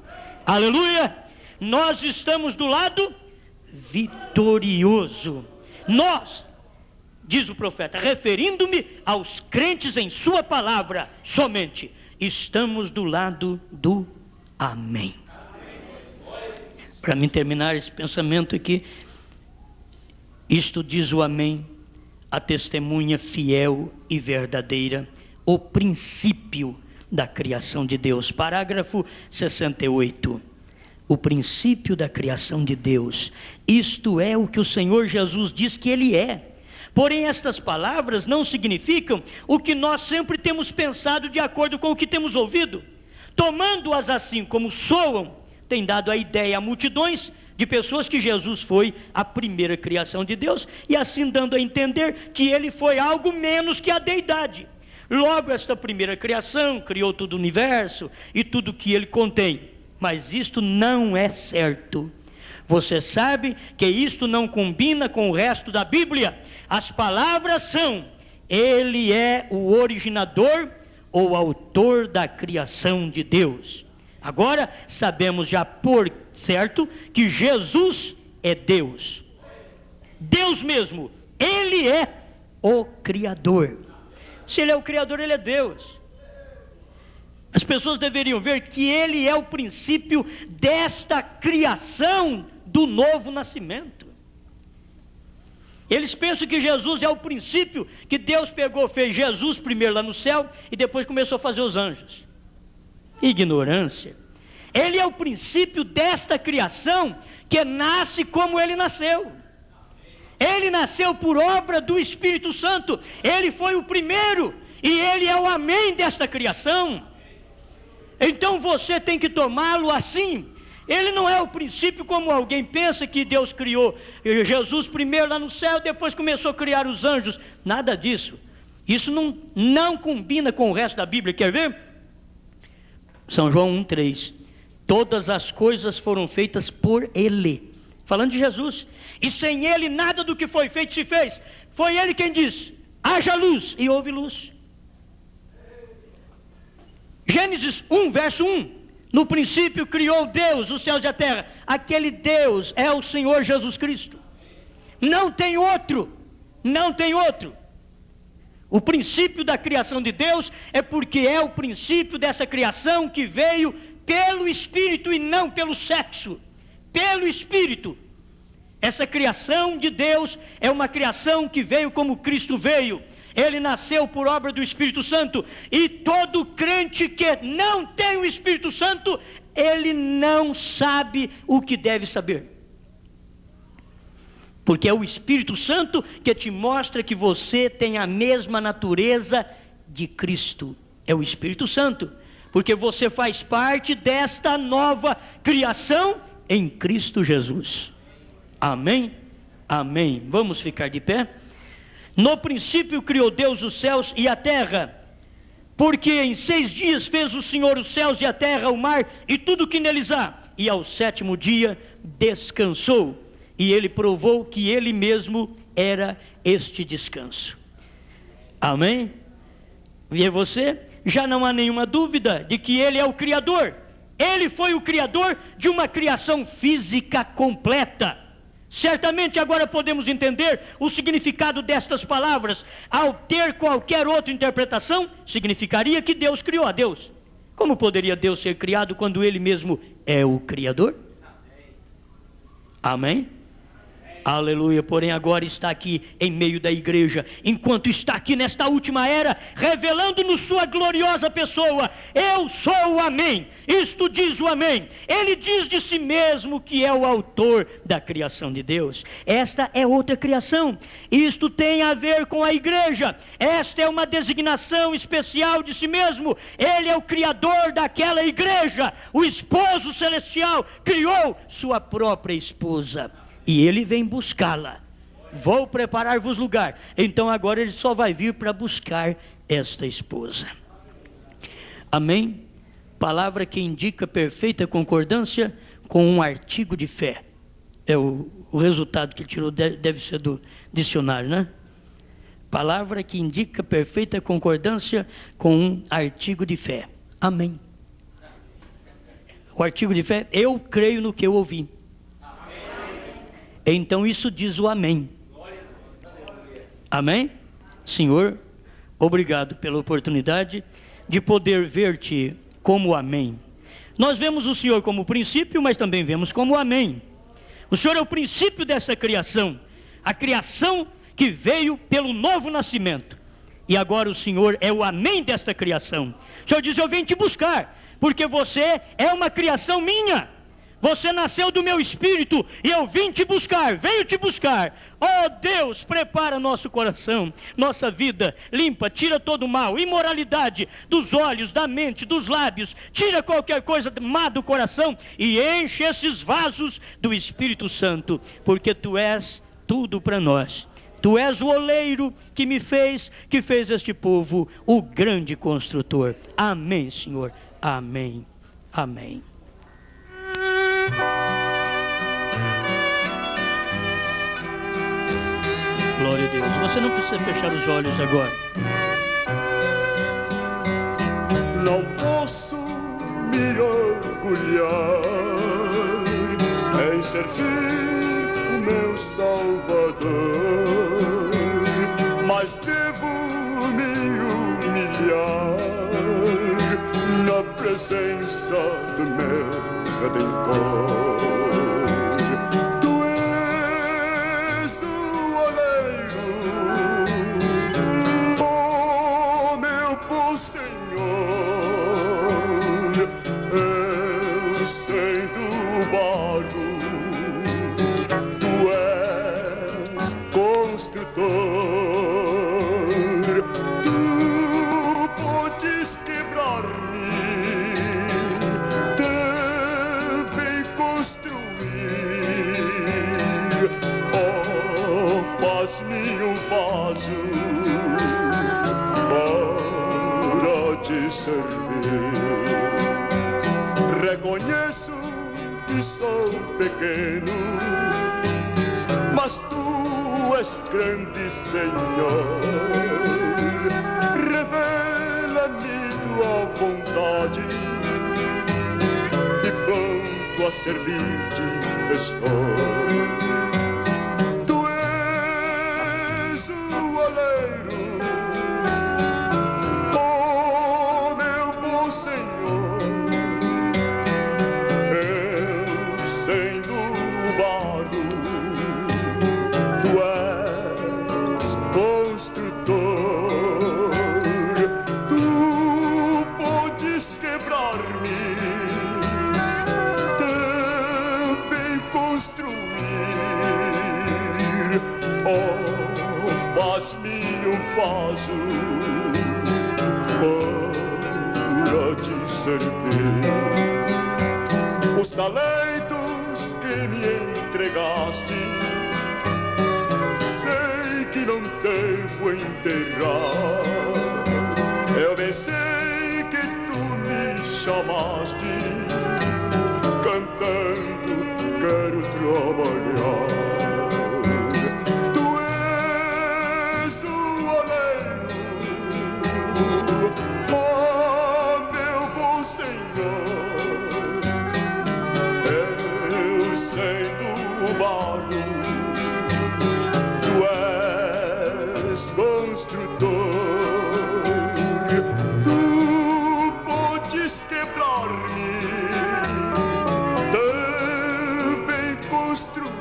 Aleluia! Nós estamos do lado vitorioso. Nós, diz o profeta, referindo-me aos crentes em sua palavra somente. estamos do lado do amém. Para mim terminar esse pensamento aqui, isto diz o amém, a testemunha fiel e verdadeira, o princípio da criação de Deus. Parágrafo 68. O princípio da criação de Deus. Isto é o que o Senhor Jesus diz que Ele é. Porém, estas palavras não significam o que nós sempre temos pensado de acordo com o que temos ouvido. Tomando-as assim como soam, tem dado a ideia a multidões de pessoas que Jesus foi a primeira criação de Deus, e assim dando a entender que Ele foi algo menos que a deidade. Logo, esta primeira criação criou todo o universo e tudo que ele contém. Mas isto não é certo. Você sabe que isto não combina com o resto da Bíblia. As palavras são: Ele é o originador ou autor da criação de Deus. Agora, sabemos já por certo que Jesus é Deus. Deus mesmo, Ele é o Criador. Se Ele é o Criador, Ele é Deus. As pessoas deveriam ver que Ele é o princípio desta criação do novo nascimento. Eles pensam que Jesus é o princípio, que Deus pegou, fez Jesus primeiro lá no céu e depois começou a fazer os anjos. Ignorância. Ele é o princípio desta criação que nasce como Ele nasceu. Ele nasceu por obra do Espírito Santo. Ele foi o primeiro e Ele é o amém desta criação. Então você tem que tomá-lo assim. Ele não é o princípio como alguém pensa, que Deus criou Jesus primeiro lá no céu, depois começou a criar os anjos. Nada disso. Isso não combina com o resto da Bíblia. Quer ver? São João 1,3. Todas as coisas foram feitas por Ele. Falando de Jesus. E sem Ele nada do que foi feito se fez. Foi Ele quem disse: haja luz, e houve luz. Gênesis 1, verso 1. No princípio criou Deus os céus e a terra. Aquele Deus é o Senhor Jesus Cristo. Não tem outro. Não tem outro. O princípio da criação de Deus é porque é o princípio dessa criação que veio pelo Espírito e não pelo sexo. Pelo Espírito. Essa criação de Deus é uma criação que veio como Cristo veio. Ele nasceu por obra do Espírito Santo. E todo crente que não tem o Espírito Santo, ele não sabe o que deve saber. Porque é o Espírito Santo que te mostra que você tem a mesma natureza de Cristo. É o Espírito Santo. Porque você faz parte desta nova criação em Cristo Jesus. Amém? Amém. Vamos ficar de pé? No princípio criou Deus os céus e a terra, porque em 6 dias fez o Senhor os céus e a terra, o mar e tudo que neles há, e ao 7º dia descansou, e Ele provou que Ele mesmo era este descanso. Amém? E você? Já não há nenhuma dúvida de que Ele é o Criador. Ele foi o Criador de uma criação física completa. Certamente agora podemos entender o significado destas palavras. Ao ter qualquer outra interpretação, significaria que Deus criou a Deus. Como poderia Deus ser criado quando Ele mesmo é o Criador? Amém? Aleluia. Porém agora está aqui em meio da igreja, enquanto está aqui nesta última era, revelando-nos sua gloriosa pessoa. Eu sou o amém. Isto diz o amém. Ele diz de si mesmo que é o autor da criação de Deus. Esta é outra criação. Isto tem a ver com a igreja. Esta é uma designação especial de si mesmo. Ele é o criador daquela igreja. O esposo celestial criou sua própria esposa. E Ele vem buscá-la. Vou preparar-vos lugar. Então agora Ele só vai vir para buscar esta esposa. Amém? Palavra que indica perfeita concordância com um artigo de fé. É o resultado que ele tirou, deve ser do dicionário, né? Palavra que indica perfeita concordância com um artigo de fé. Amém. O artigo de fé: eu creio no que eu ouvi. Então isso diz o amém. Amém? Senhor, obrigado pela oportunidade de poder ver-te como Amém. Nós vemos o Senhor como princípio, mas também vemos como Amém. O Senhor é o princípio dessa criação, a criação que veio pelo novo nascimento. E agora o Senhor é o Amém desta criação. O Senhor diz: eu venho te buscar, porque você é uma criação minha. Você nasceu do meu espírito e eu vim te buscar, venho te buscar. Oh Deus, prepara nosso coração, nossa vida, limpa, tira todo o mal, imoralidade dos olhos, da mente, dos lábios. Tira qualquer coisa má do coração e enche esses vasos do Espírito Santo, porque tu és tudo para nós. Tu és o oleiro que fez este povo, o grande construtor. Amém, Senhor. Amém. Amém. Glória a Deus. Você não precisa fechar os olhos agora. Não posso me orgulhar em servir o meu Salvador, mas devo me humilhar na presença do meu Redentor. Tu és o oleiro, oh meu bom Senhor, eu sendo barro, tu és construtor. Tu podes quebrar-me, também construir. Oh, faz-me um vaso para te servir. Reconheço que sou pequeno, mas tu és grande, Senhor. Revela-me tua vontade e pronto a servir-te estou. Tu és o oleiro, oh meu bom Senhor, eu sendo o barro, tu és construtor. Tu podes quebrar-me, também construir. Oh, faz-me um vaso para te servir. Os talentos que me entregaste, sei que não devo enterrar. Eu bem sei que tu me chamaste, cantando quero trabalhar. Tu és o oleiro, oh meu bom Senhor, eu sendo o barro, tu és construtor. Tu podes quebrar-me, também construir.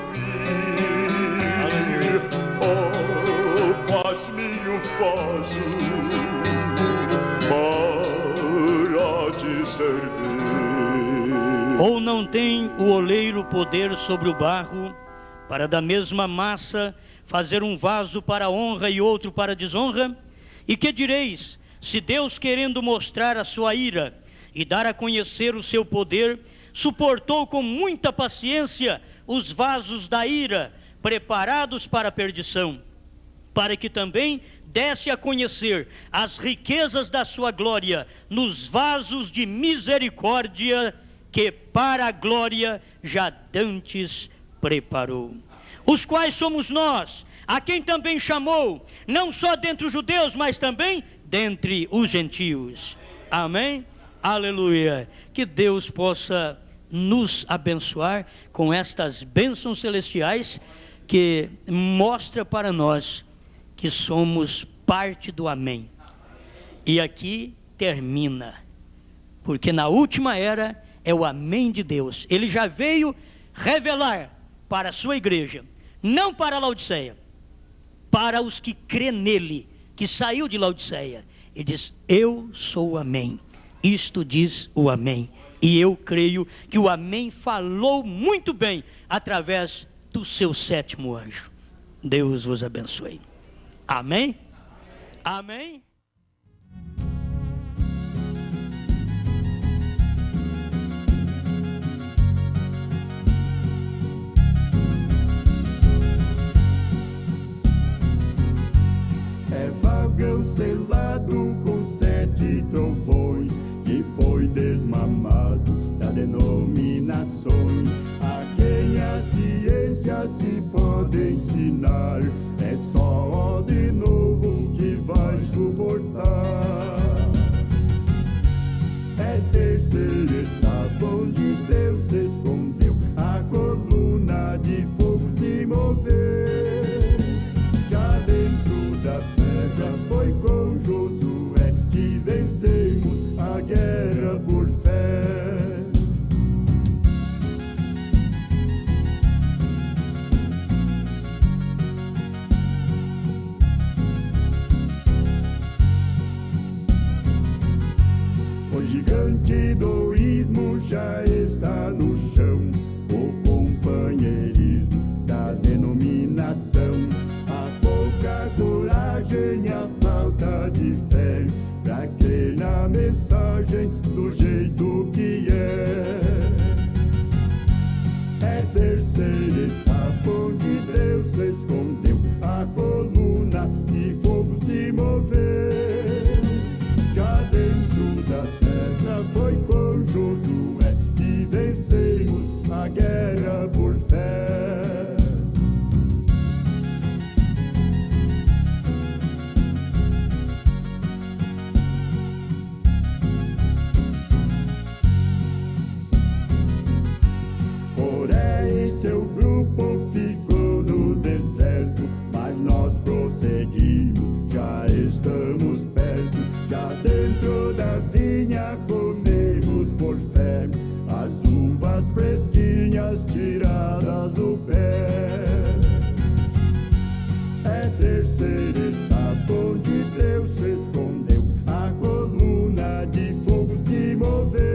Oh, faz-me um vaso para te servir. Ou não tem o oleiro poder sobre o barro, para da mesma massa fazer um vaso para honra e outro para desonra? E que direis, se Deus, querendo mostrar a sua ira e dar a conhecer o seu poder, suportou com muita paciência os vasos da ira, preparados para a perdição, para que também desse a conhecer as riquezas da sua glória nos vasos de misericórdia, que para a glória já dantes preparou. Os quais somos nós, a quem também chamou, não só dentre os judeus, mas também dentre os gentios. Amém? Aleluia. Que Deus possa nos abençoar com estas bênçãos celestiais, que mostra para nós que somos parte do Amém. E aqui termina. Porque na última era é o amém de Deus. Ele já veio revelar para a sua igreja, não para Laodiceia, para os que crê nele, que saiu de Laodiceia. Ele diz: eu sou o amém. Isto diz o amém. E eu creio que o amém falou muito bem através do seu 7º anjo. Deus vos abençoe. Amém? Amém? É vagão selado com 7 trovões, que foi desmamado das denominações. A quem a ciência se pode ensinar, é só de novo que vai suportar. É terceira etapa onde Deus se escondeu, a coluna de fogo se moveu. Já dentro da terra foi com Josué que vencemos a guerra por fé. O gigante do ismo já está no chão, o companheirismo da denominação, a pouca coragem, a falta de fé, pra crer na mensagem do jeito que é. É terceira etapa onde Deus se escondeu, a coluna de fogo se moveu. Já dentro da terra foi com Josué que vencemos a guerra por fé. Coré e seu grupo ficou no deserto, mas nós prosseguimos, já estamos perto. Já dentro da vinha comemos por fé, as uvas fresquinhas tiradas do pé. É terceira etapa onde Deus se escondeu, a coluna de fogo se moveu.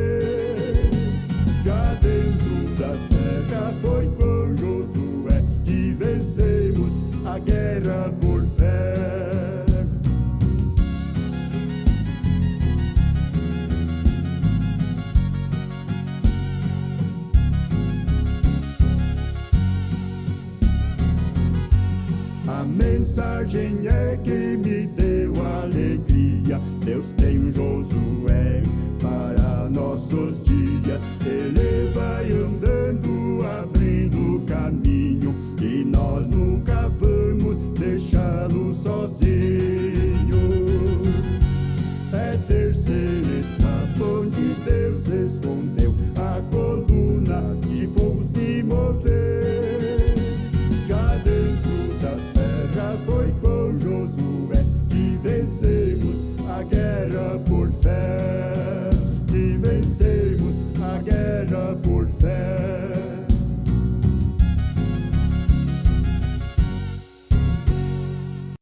Já dentro da terra foi com Josué que vencemos a guerra por fé. A mensagem é que me deu alegria. Deus tem um Josué para nossos dias. Ele vai andando, abrindo caminho, e nós nunca vamos deixá-lo sozinho. É terceira etapa onde Deus escondeu, a coluna de fogo se moveu. Já dentro da terra foi com Josué que vencemos a guerra por fé. Que vencemos a guerra por